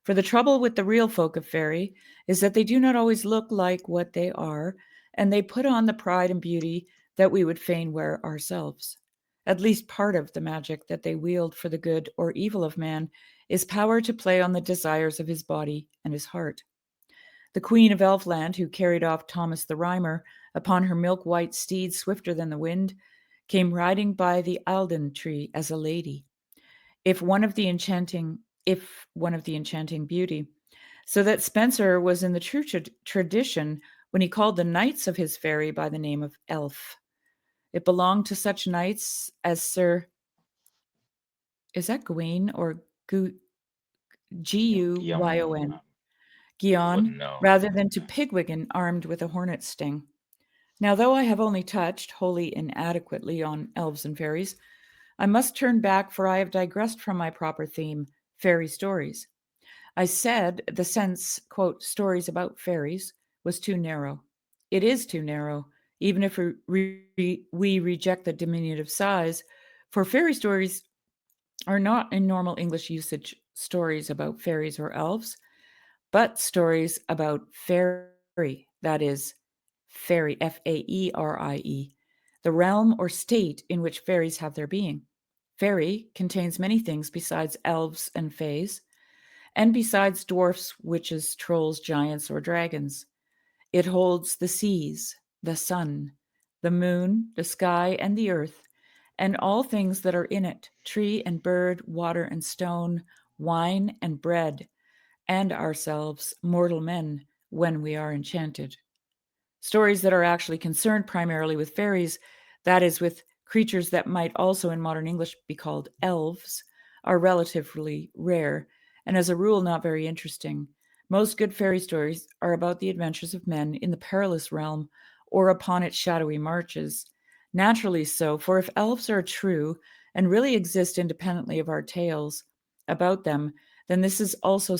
For the trouble with the real folk of fairy is that they do not always look like what they are, and they put on the pride and beauty that we would fain wear ourselves. At least part of the magic that they wield for the good or evil of man is power to play on the desires of his body and his heart. The queen of Elfland, who carried off Thomas the Rhymer upon her milk white steed swifter than the wind, came riding by the Alden tree as a lady, if one of the enchanting beauty, so that Spenser was in the true tradition when he called the knights of his fairy by the name of elf. It belonged to such knights as Sir, is that Gawain or Guillaume, Guyon, I wouldn't Guion, know. rather than to Yeah. Pigwiggen armed with a hornet's sting. Now, though I have only touched, wholly inadequately, on elves and fairies, I must turn back, for I have digressed from my proper theme, fairy stories. I said the sense, quote, stories about fairies, was too narrow. It is too narrow, even if we reject the diminutive size, for fairy stories are not in normal English usage stories about fairies or elves, but stories about fairy, that is, fairy, Faerie, the realm or state in which fairies have their being. Fairy contains many things besides elves and fays, and besides dwarfs, witches, trolls, giants, or dragons. It holds the seas, the sun, the moon, the sky, and the earth, and all things that are in it, tree and bird, water and stone, wine and bread, and ourselves, mortal men, when we are enchanted. Stories that are actually concerned primarily with fairies, that is, with creatures that might also in modern English be called elves, are relatively rare, and as a rule not very interesting. Most good fairy stories are about the adventures of men in the perilous realm or upon its shadowy marches. Naturally so, for if elves are true and really exist independently of our tales about them, then this is also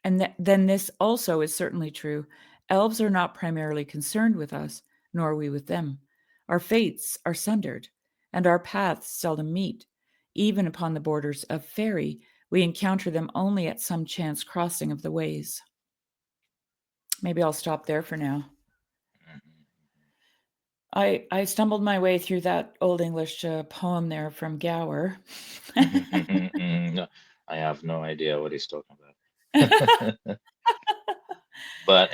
then this also is certainly true. Elves are not primarily concerned with us, nor we with them. Our fates are sundered, and our paths seldom meet. Even upon the borders of fairy, we encounter them only at some chance crossing of the ways. Maybe I'll stop there for now. I stumbled my way through that Old English poem there from Gower. No, I have no idea what he's talking about. But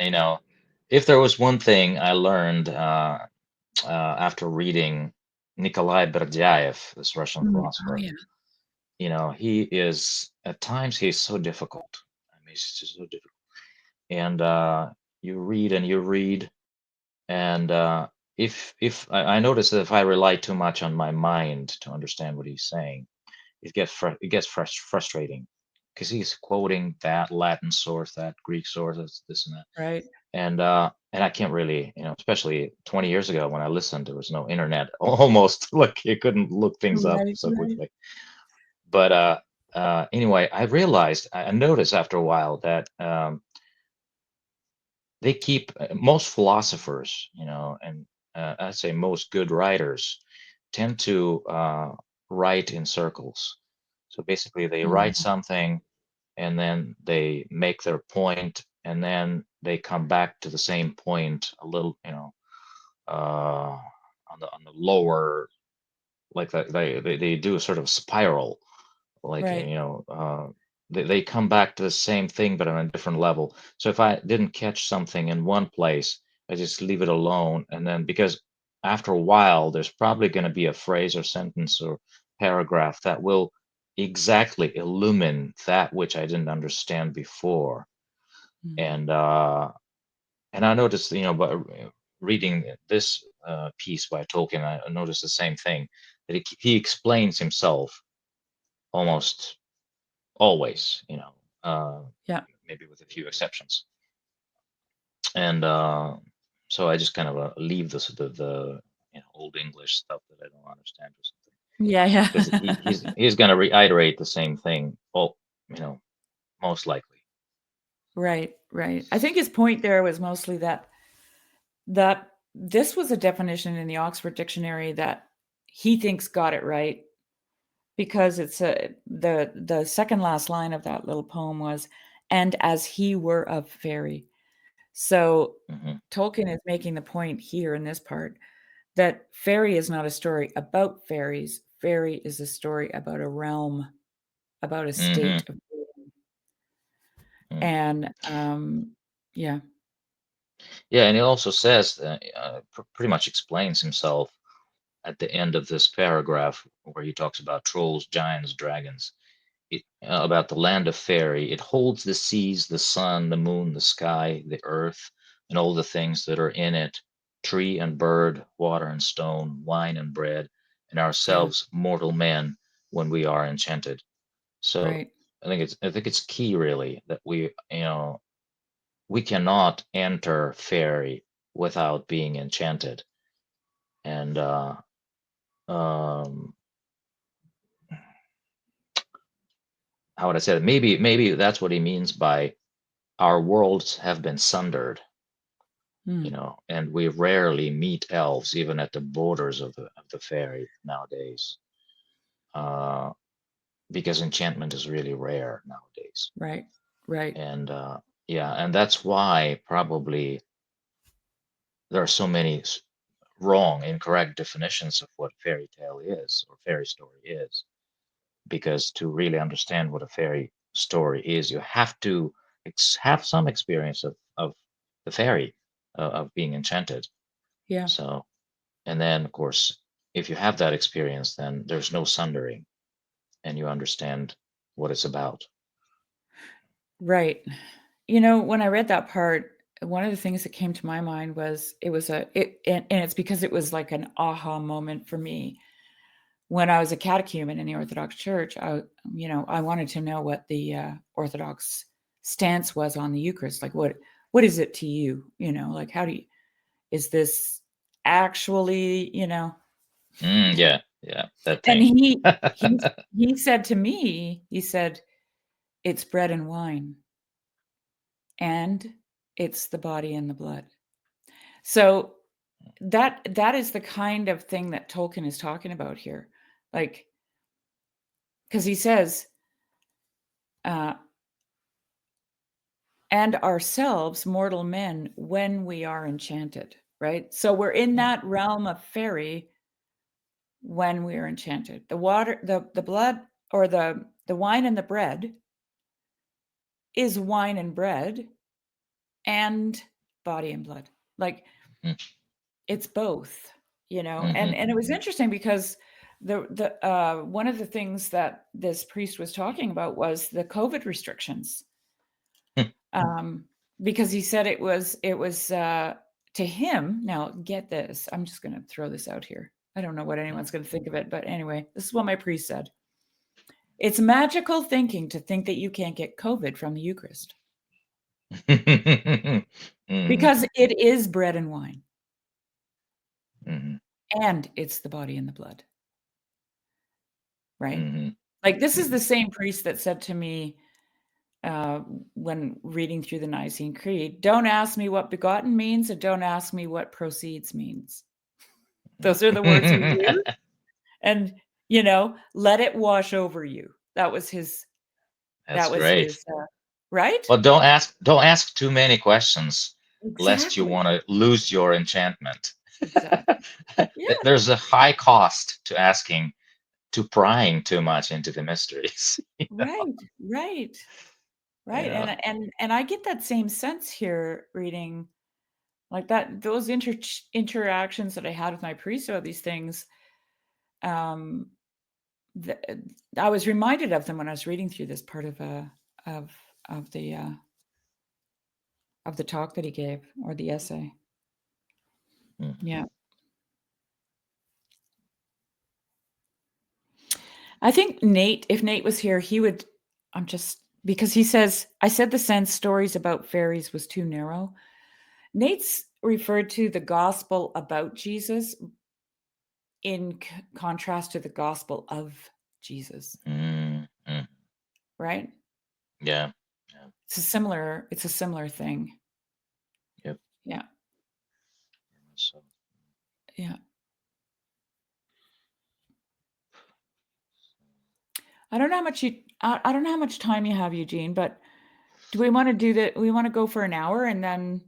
if there was one thing I learned after reading Nikolai Berdyaev, this Russian Oh philosopher, yeah, he is at times he's so difficult. I mean, he's just so difficult. And you read and you read, and if I notice that if I rely too much on my mind to understand what he's saying, it gets frustrating because he's quoting that Latin source, that Greek source, this and that, right, and I can't really, especially 20 years ago when I listened, there was no internet, almost like you couldn't look things up right, so right. quickly. But anyway, I noticed after a while that they keep most philosophers, and I'd say most good writers tend to write in circles. So basically, they write Mm, something and then they make their point, and then they come back to the same point a little, on the lower, like that they do a sort of spiral, like right. they come back to the same thing but on a different level. So if I didn't catch something in one place, I just leave it alone, and then because after a while there's probably going to be a phrase or sentence or paragraph that will exactly illumine that which I didn't understand before. Mm. And I noticed, but reading this piece by Tolkien, I noticed the same thing, that he explains himself almost always, Yeah. maybe with a few exceptions. And so I just kind of leave the old English stuff that I don't understand or something, Yeah, because yeah. he's going to reiterate the same thing, well, you know, most likely. Right, right. I think his point there was mostly that this was a definition in the Oxford Dictionary that he thinks got it right because it's the second last line of that little poem was, "And as he were of fairy." So Hmm. Tolkien is making the point here in this part that fairy is not a story about fairies. Fairy is a story about a realm, about a Hmm. state of being. Hmm. And yeah, Yeah, and he also says pretty much explains himself at the end of this paragraph where he talks about trolls, giants, dragons, about the land of fairy. It holds the seas, the sun, the moon, the sky, the earth, and all the things that are in it, tree and bird, water and stone, wine and bread, and yeah, ourselves, mortal men, when we are enchanted. So right. I think it's key really that we cannot enter fairy without being enchanted. And um, how would I say that? Maybe that's what he means by our worlds have been sundered, Hmm. and we rarely meet elves even at the borders of the fairy nowadays, uh, because enchantment is really rare nowadays. Right, right. And yeah, and that's why probably there are so many wrong, incorrect definitions of what fairy tale is or fairy story is. Because to really understand what a fairy story is, you have to have some experience of the fairy, of being enchanted. Yeah. So, and then of course, if you have that experience, then there's no sundering and you understand what it's about. Right. You know, when I read that part, one of the things that came to my mind was and it's because it was like an aha moment for me. When I was a catechumen in the Orthodox Church, I wanted to know what the Orthodox stance was on the Eucharist. Like, what is it to you? Like, is this actually, Yeah, that And thing. he said to me, he said, it's bread and wine, and it's the body and the blood. So that is the kind of thing that Tolkien is talking about here. Like, because he says, uh, and ourselves, mortal men, when we are enchanted, right? So we're in Mm, that realm of fairy when we are enchanted. The water, the blood, or the wine and the bread is wine and bread and body and blood. Like, mm, it's both, mhm, and it was interesting because the one of the things that this priest was talking about was the COVID restrictions. mm, Um, because he said it was to him. Now, get this. I'm just going to throw this out here. I don't know what anyone's going to think of it, but anyway, this is what my priest said. It's magical thinking to think that you can't get COVID from the Eucharist mhm, mhm, because it is bread and wine, mhm, and it's the body and the blood, right? mhm, Like, this is mhm. the same priest that said to me, uh, when reading through the Nicene Creed, "Don't ask me what begotten means, and don't ask me what proceeds means." Those are the words we use, and, let it wash over you. That's That was great. his, right? But don't ask too many questions, lest you Exactly, want to lose your enchantment. exactly. Yeah, There's a high cost to asking, to prying too much into the mysteries. right, right, You right, know. and I get that same sense here reading like that those interactions that I had with my priest about these things, um, the I was reminded of them when I was reading through this part of of the, uh of the talk that he gave, or the essay. Mhm. Yeah. I think Nate, if Nate was here, he would I'm just because he says, "I said the sense stories about fairies was too narrow." Nate's referred to the gospel about Jesus in contrast to the gospel of Jesus, Mm, mm. right? Yeah. Yeah. It's a similar thing. Yep. Yeah. So, Yeah. I don't know how much time you have, Eugene, but do we wanna do that? We wanna go for an hour, and then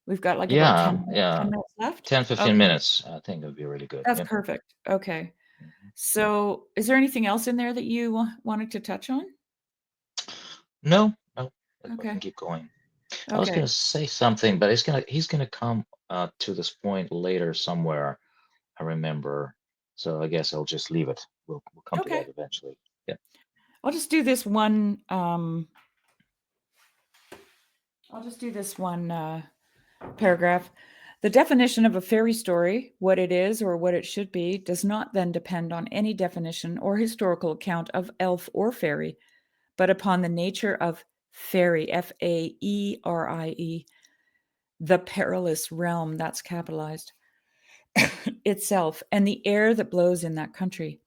we've got, like, about yeah, 10 yeah. minutes left? 10, 15 Okay, minutes. I think it would be really good. that's Yep. perfect. Okay. Mhm. So, is there anything else in there that you wanted to touch on? No, no, we can Okay. keep going. I was gonna Okay. say something, but he's gonna come to this point later somewhere. I remember. So I guess I'll just leave it. We'll come to Okay. that eventually. Yeah. I'll just do this one, I'll just do this one, paragraph. The definition of a fairy story, what it is or what it should be, does not then depend on any definition or historical account of elf or fairy, but upon the nature of fairy, Faerie, the perilous realm, that's capitalized, itself, and the air that blows in that country.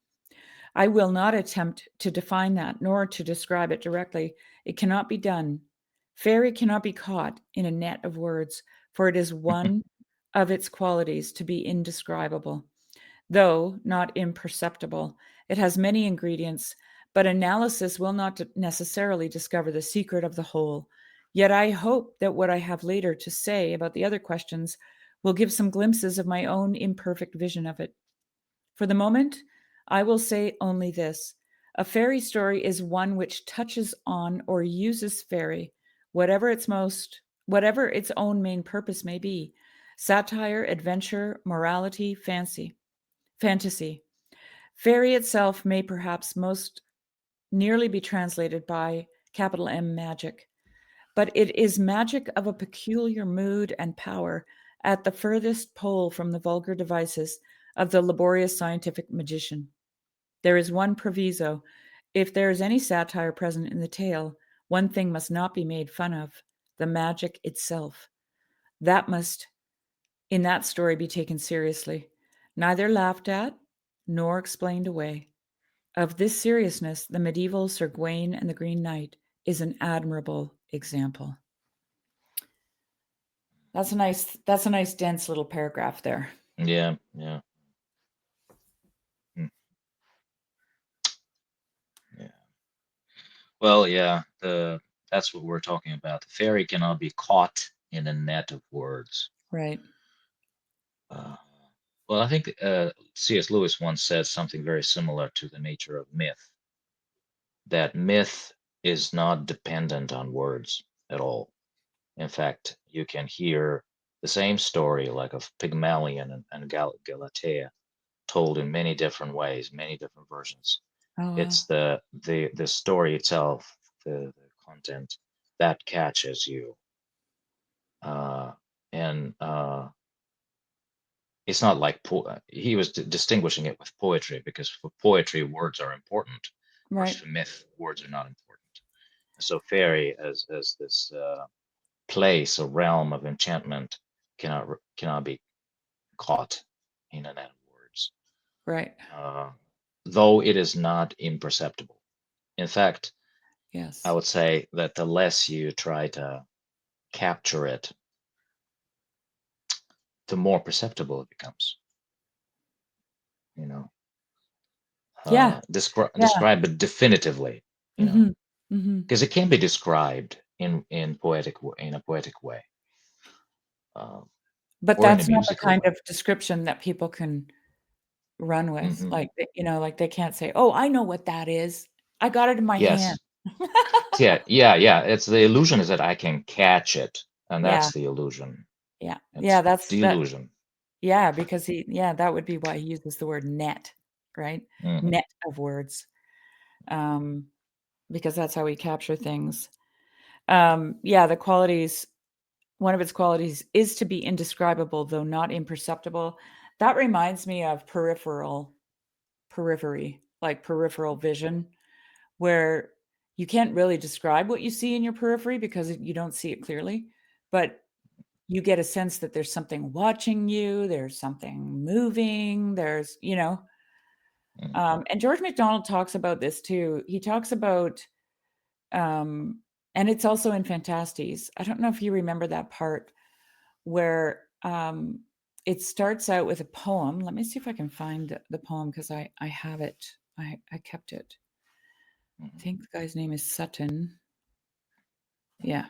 I will not attempt to define that, nor to describe it directly. It cannot be done. Fairy cannot be caught in a net of words, for it is one of its qualities to be indescribable. Though not imperceptible, it has many ingredients, but analysis will not necessarily discover the secret of the whole. Yet I hope that what I have later to say about the other questions will give some glimpses of my own imperfect vision of it. For the moment, I will say only this: a fairy story is one which touches on or uses fairy, whatever its own main purpose may be: satire, adventure, morality, fantasy. Fairy itself may perhaps most nearly be translated by capital M magic, but it is magic of a peculiar mood and power at the furthest pole from the vulgar devices of the laborious scientific magician. There is one proviso: if there is any satire present in the tale, one thing must not be made fun of: the magic itself. That must, in that story, be taken seriously, neither laughed at nor explained away. Of this seriousness, the medieval Sir Gawain and the Green Knight is an admirable example. That's a nice dense little paragraph there. Yeah, yeah. Mm, yeah. Well, yeah, that's what we're talking about. The fairy cannot be caught in a net of words. Right. Uh, well, I think C.S. Lewis once said something very similar to the nature of myth, that myth is not dependent on words at all. In fact, you can hear the same story, like of Pygmalion and Galatea, told in many different ways, many different versions. Oh, wow. It's the story itself, the content that catches you, and it's not like he was distinguishing it with poetry, because for poetry words are important, whereas Right. for myth words are not important. So fairy as this place or realm of enchantment cannot be caught in a net of words, Right. uh, though it is not imperceptible. In fact, I Yes. would say that the less you try to capture it, the more perceptible it becomes. You know, Yeah. Yeah. describe it definitively. You know, Mhm. Mhm. because it can be described in a poetic way, uh, But or in a that's not the musical kind way. of description that people can run with. Hmm. Like, like they can't say, "Oh, I know what that is. I got it in my hand." Yes. Yeah, yeah, yeah. It's the illusion is that I can catch it, and Yeah. that's the illusion. Yeah. Yeah, It's that's that delusion. yeah, because that would be why he uses the word net, right? Hmm. Net of words. Um, because that's how we capture things. Yeah, the qualities one of its qualities is to be indescribable, though not imperceptible. That reminds me of periphery, like peripheral vision, where you can't really describe what you see in your periphery because you don't see it clearly, but you get a sense that there's something watching you, there's something moving, Hmm. and George MacDonald talks about this too. He talks about, um, and it's also in Fantastes. I don't know if you remember that part where it starts out with a poem. Let me see if I can find the poem because I have it. I kept it. I Hmm. think the guy's name is Sutton. Yeah.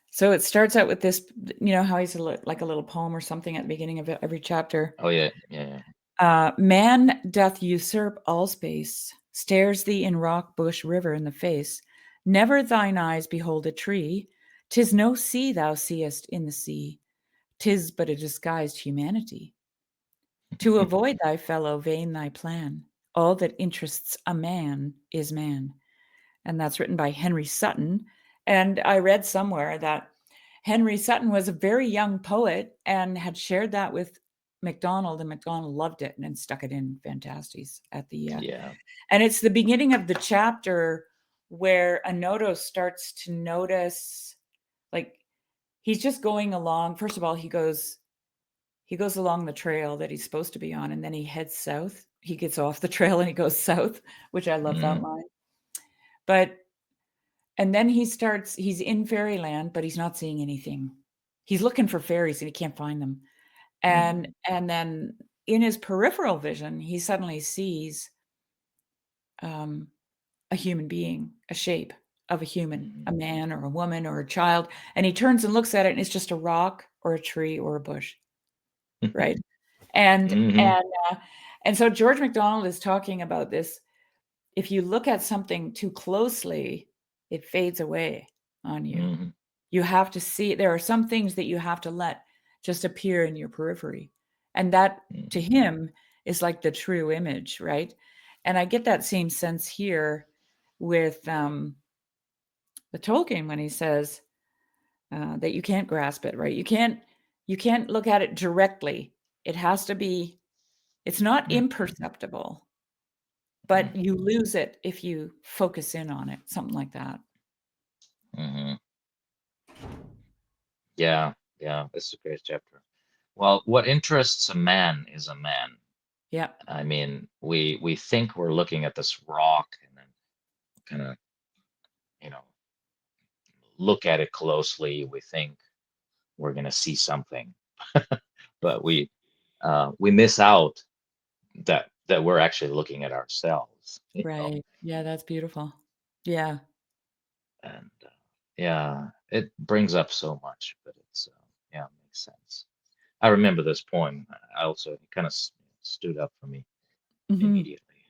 So it starts out with this, how he's like a little poem or something at the beginning of every chapter. Oh yeah, yeah, yeah. Man doth usurp all space, stares thee in rock, bush, river in the face. Never thine eyes behold a tree. 'Tis no sea thou seest in the sea. 'Tis but a disguised humanity. To avoid thy fellow, vain thy plan. All that interests a man is man. And that's written by Henry Sutton. And I read somewhere that Henry Sutton was a very young poet and had shared that with MacDonald, and MacDonald loved it and then stuck it in Fantastes at the Yeah. and it's the beginning of the chapter where Anoto starts to notice, like, he's just going along. First of all, he goes along the trail that he's supposed to be on, and then he heads south. He gets off the trail and he goes south, which I love that Mm, line. But and then he's in fairyland, but he's not seeing anything. He's looking for fairies and he can't find them. And mm, and then in his peripheral vision, he suddenly sees um, a human being, a shape of a human, mm, a man or a woman or a child, and he turns and looks at it and it's just a rock or a tree or a bush, right? And Mm-hmm. and uh, and so George MacDonald is talking about this. If you look at something too closely, it fades away on you. Mm-hmm. You have to see, there are some things that you have to let just appear in your periphery. And that to him is like the true image, right? And I get that same sense here with the Tolkien when he says that you can't grasp it, right? You can't look at it directly. It has to be, it's not imperceptible, but you lose it if you focus in on it, something like that. Mm-hmm. Yeah, yeah, this is a great chapter. Well, what interests a man is a man. Yeah, I mean, we think we're looking at this rock and then kind of, you know, look at it closely. We think we're gonna see something, but we miss out that we're actually looking at ourselves, you know. right. Yeah, that's beautiful. Yeah. And yeah, it brings up so much, but it's yeah, it makes sense. I remember this poem. I also it kind of stood up for me Mhm. immediately.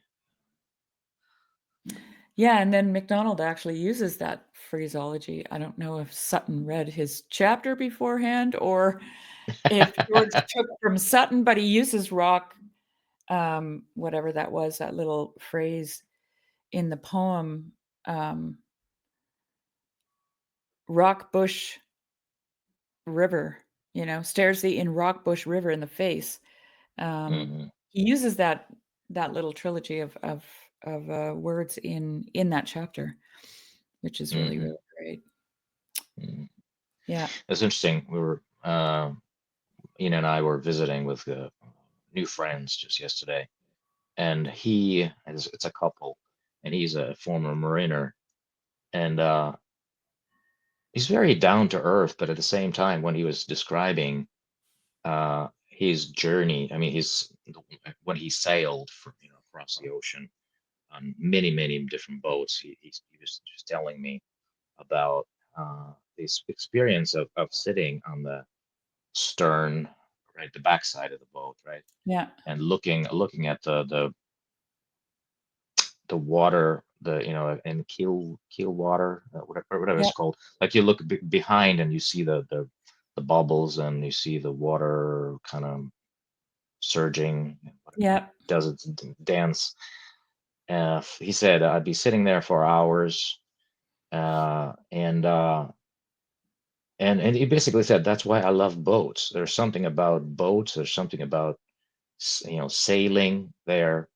Yeah, and then MacDonald actually uses that phraseology. I don't know if Sutton read his chapter beforehand or if George took from Sutton, but he uses rock, whatever that was, that little phrase in the poem, um, rock bush river, stares thee in rock bush river in the face. Hmm. He uses that little trilogy of words in that chapter, which is really, Hmm. really great. Hmm. Yeah. It's interesting. We were Ian and I were visiting with new friends just yesterday, and it's a couple, and he's a former Mariner, and he's very down to earth, but at the same time, when he was describing his journey, I mean, his when he sailed from across the ocean on many many different boats, he was just telling me about this experience of sitting on the stern, right, the backside of the boat, right, Yeah. and looking at the water, and keel water, whatever Yeah. it's called. Like you look behind and you see the bubbles and you see the water kind of surging, and whatever Yeah. does its dance. He said I'd be sitting there for hours, uh, and uh, and he basically said that's why I love boats. There's something about boats. There's something about sailing there.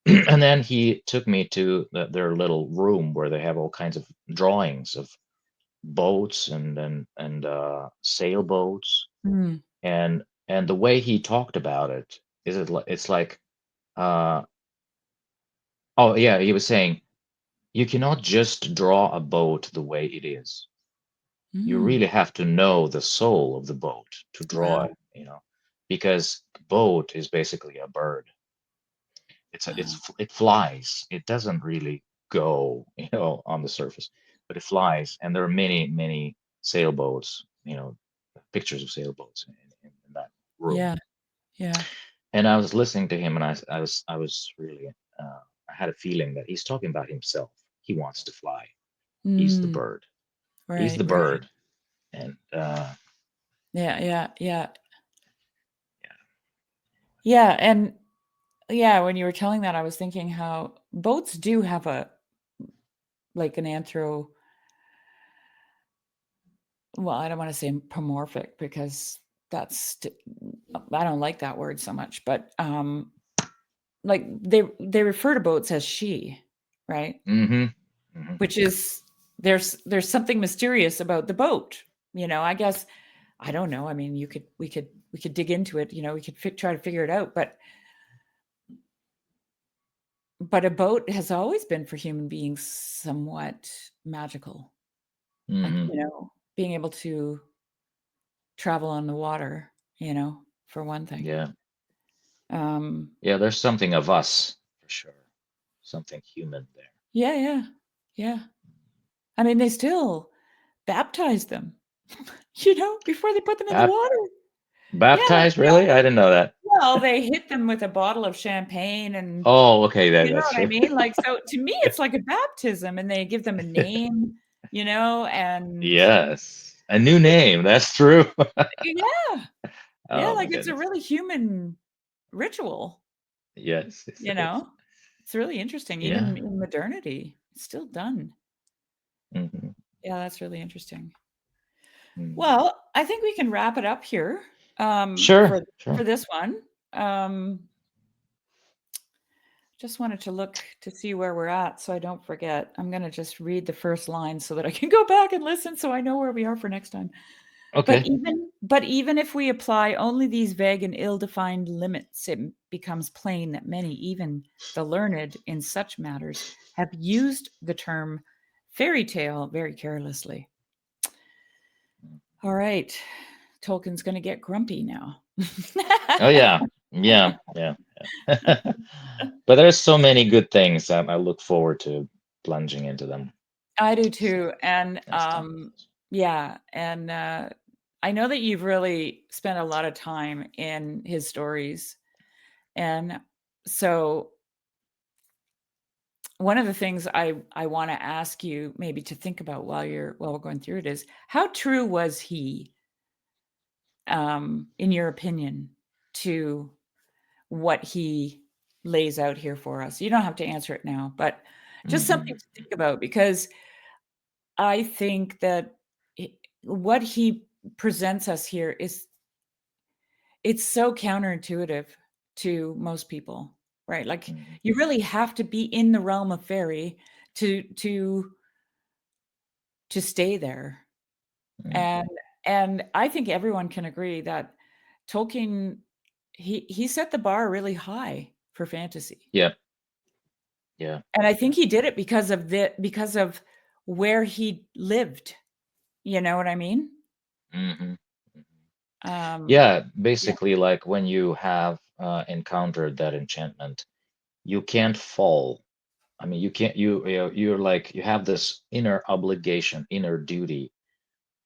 And then he took me to their little room where they have all kinds of drawings of boats and sailboats, Mm. and the way he talked about it it's like uh oh yeah, he was saying you cannot just draw a boat the way it is. You Mm. really have to know the soul of the boat to draw Wow. it, because boat is basically a bird. Wow. It flies. It doesn't really go, on the surface, but it flies. And there are many, many sailboats, pictures of sailboats in that room. Yeah. Yeah. And I was listening to him, and I was really, I had a feeling that he's talking about himself. He wants to fly. He's the Mm. bird. He's Right. the Right. bird. And Yeah. Yeah. Yeah. yeah. Yeah. And yeah, when you were telling that, I was thinking how boats do have like an well, I don't want to say anthropomorphic because I don't like that word so much, but like they refer to boats as she, right? Mm-hmm. Mm-hmm. Which is, there's something mysterious about the boat. I guess, I don't know. I mean, we could dig into it. We could try to figure it out. But a boat has always been for human beings somewhat magical. Like, Mm-hmm. being able to travel on the water. For one thing. Yeah. Um, Yeah. There's something of us for sure. Something human there. yeah, yeah, yeah. I mean, they still baptize them. before they put them in the Bap- water. Yeah, baptized? Really? I didn't know that. well, they hit them with a bottle of champagne and Oh, okay, you know that's what I true. mean? Like, so to me, it's like a baptism, and they give them a name, and Yes, a new name. That's true. yeah, yeah, Oh my like it's a goodness. really human ritual, Yes, yes, you it is. know? It's really interesting, even Yeah. in modernity, it's still done. Hmm. Yeah, that's really interesting. Mm. Well, I think we can wrap it up here, Sure, for sure. this one. Just wanted to look to see where we're at so I don't forget. I'm gonna just read the first line so that I can go back and listen so I know where we are for next time. But Okay. even if we apply only these vague and ill-defined limits, it becomes plain that many, even the learned in such matters, have used the term fairy tale very carelessly. All right, Tolkien's going to get grumpy now. Oh yeah, yeah, yeah, yeah. But there's so many good things. I look forward to plunging into them I do too, and next time. yeah, and I know that you've really spent a lot of time in his stories, and so one of the things I want to ask you maybe to think about while we're going through it is how true was he, in your opinion, to what he lays out here for us? You don't have to answer it now, but just something Hmm. to think about because I think that what he presents us here is it's so counterintuitive to most people, right? Like Hmm. you really have to be in the realm of fairy to stay there. Hmm. And I think everyone can agree that Tolkien he set the bar really high for fantasy. Yeah, yeah, And I yeah. think he did it because of where he lived. You know what I mean? Hmm. Um, Yeah, yeah, basically, like when you have encountered that enchantment, you can't fall. I mean, you can't. You're like you have this inner obligation, inner duty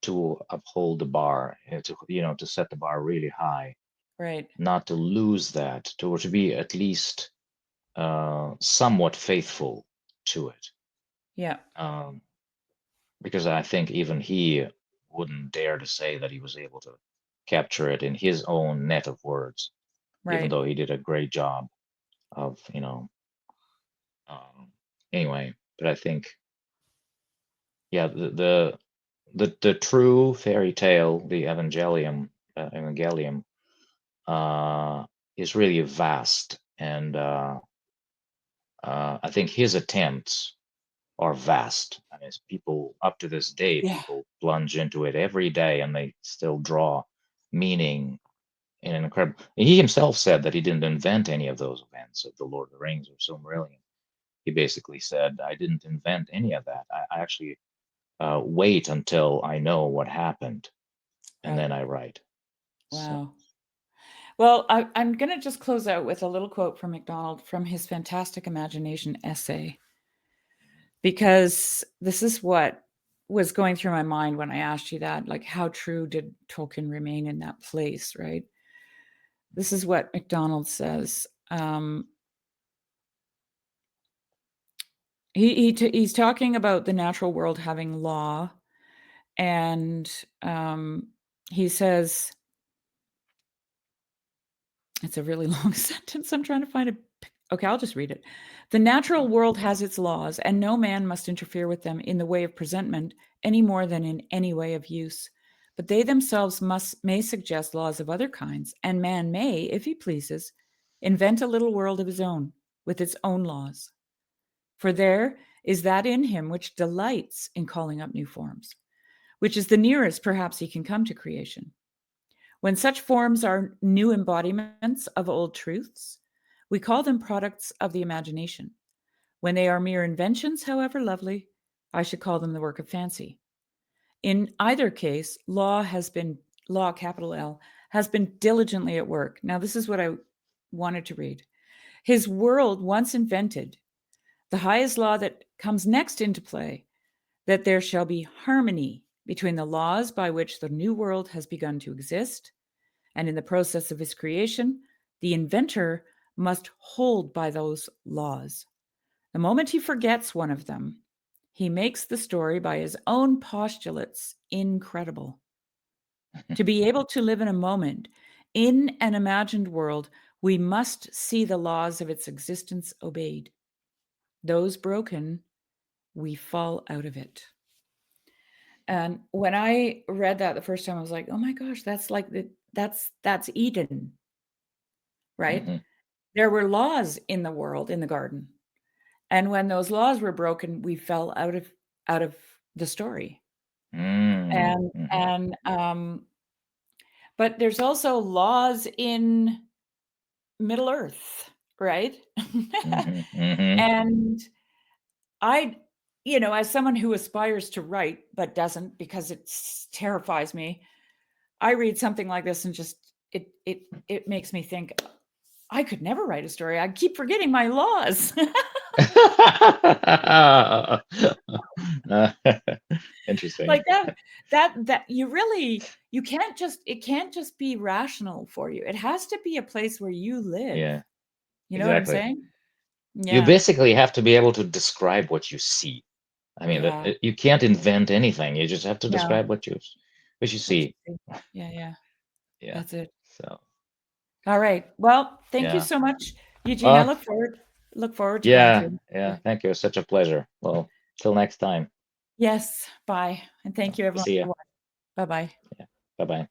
to uphold the bar, to set the bar really high, right. not to lose that, to be at least somewhat faithful to it. Yeah, Um, because I think even he wouldn't dare to say that he was able to capture it in his own net of words, even right. though he did a great job of, um, anyway. But I think, yeah, the true fairy tale, the Evangelium, uh, is really vast, and I think his attempts are vast. I mean, people up to this day, Yeah, people plunge into it every day, and they still draw meaning in an incredible. He himself said that he didn't invent any of those events of the Lord of the Rings or Silmarillion. He basically said, "I didn't invent any of that. I actually wait until I know what happened, and right. then I write." So, Wow. Well, I'm going to just close out with a little quote from MacDonald from his Fantastic Imagination essay, because this is what was going through my mind when I asked you that. Like, how true did Tolkien remain in that place, right? This is what MacDonald says. He's talking about the natural world having law, and he says, it's a really long sentence. I'm trying to find a. Okay, I'll just read it. The natural world has its laws, and no man must interfere with them in the way of presentment any more than in any way of use. But they themselves may suggest laws of other kinds, and man may, if he pleases, invent a little world of his own, with its own laws. For there is that in him which delights in calling up new forms, which is the nearest perhaps he can come to creation. When such forms are new embodiments of old truths, we call them products of the imagination. When they are mere inventions, however lovely, I should call them the work of fancy. In either case, law, capital L, has been diligently at work. Now, this is what I wanted to read. His world once invented, the highest law that comes next into play, that there shall be harmony between the laws by which the new world has begun to exist, and in the process of its creation, the inventor must hold by those laws. The moment he forgets one of them, he makes the story by his own postulates incredible. To be able to live in a moment, in an imagined world, we must see the laws of its existence obeyed. Those broken, we fall out of it. And when I read that the first time, I was like, oh my gosh, that's like that's Eden, right? Mhm. There were laws in the world, in the garden. And when those laws were broken, we fell out of the story. Mm, mhm, And but there's also laws in Middle Earth, right? mhm, mhm. And I, as someone who aspires to write but doesn't because it terrifies me, I read something like this and just it makes me think I could never write a story. I keep forgetting my laws. Interesting. Like that you can't just it can't just be rational for you. It has to be a place where you live. Yeah, You know what I'm exactly. saying? You Yeah. basically have to be able to describe what you see. I mean, Yeah. you can't invent anything. You just have to No. describe what you What you see. see. Yeah, yeah. Yeah. That's it. So, All right. Well, thank you yeah. so much, Eugene. I Well, look forward to going yeah, through. yeah. Yeah. Thank you. Such a pleasure. Well, till next time. Yes. Bye. And thank you everyone See ya. for watching. Bye-bye. Yeah. Bye-bye.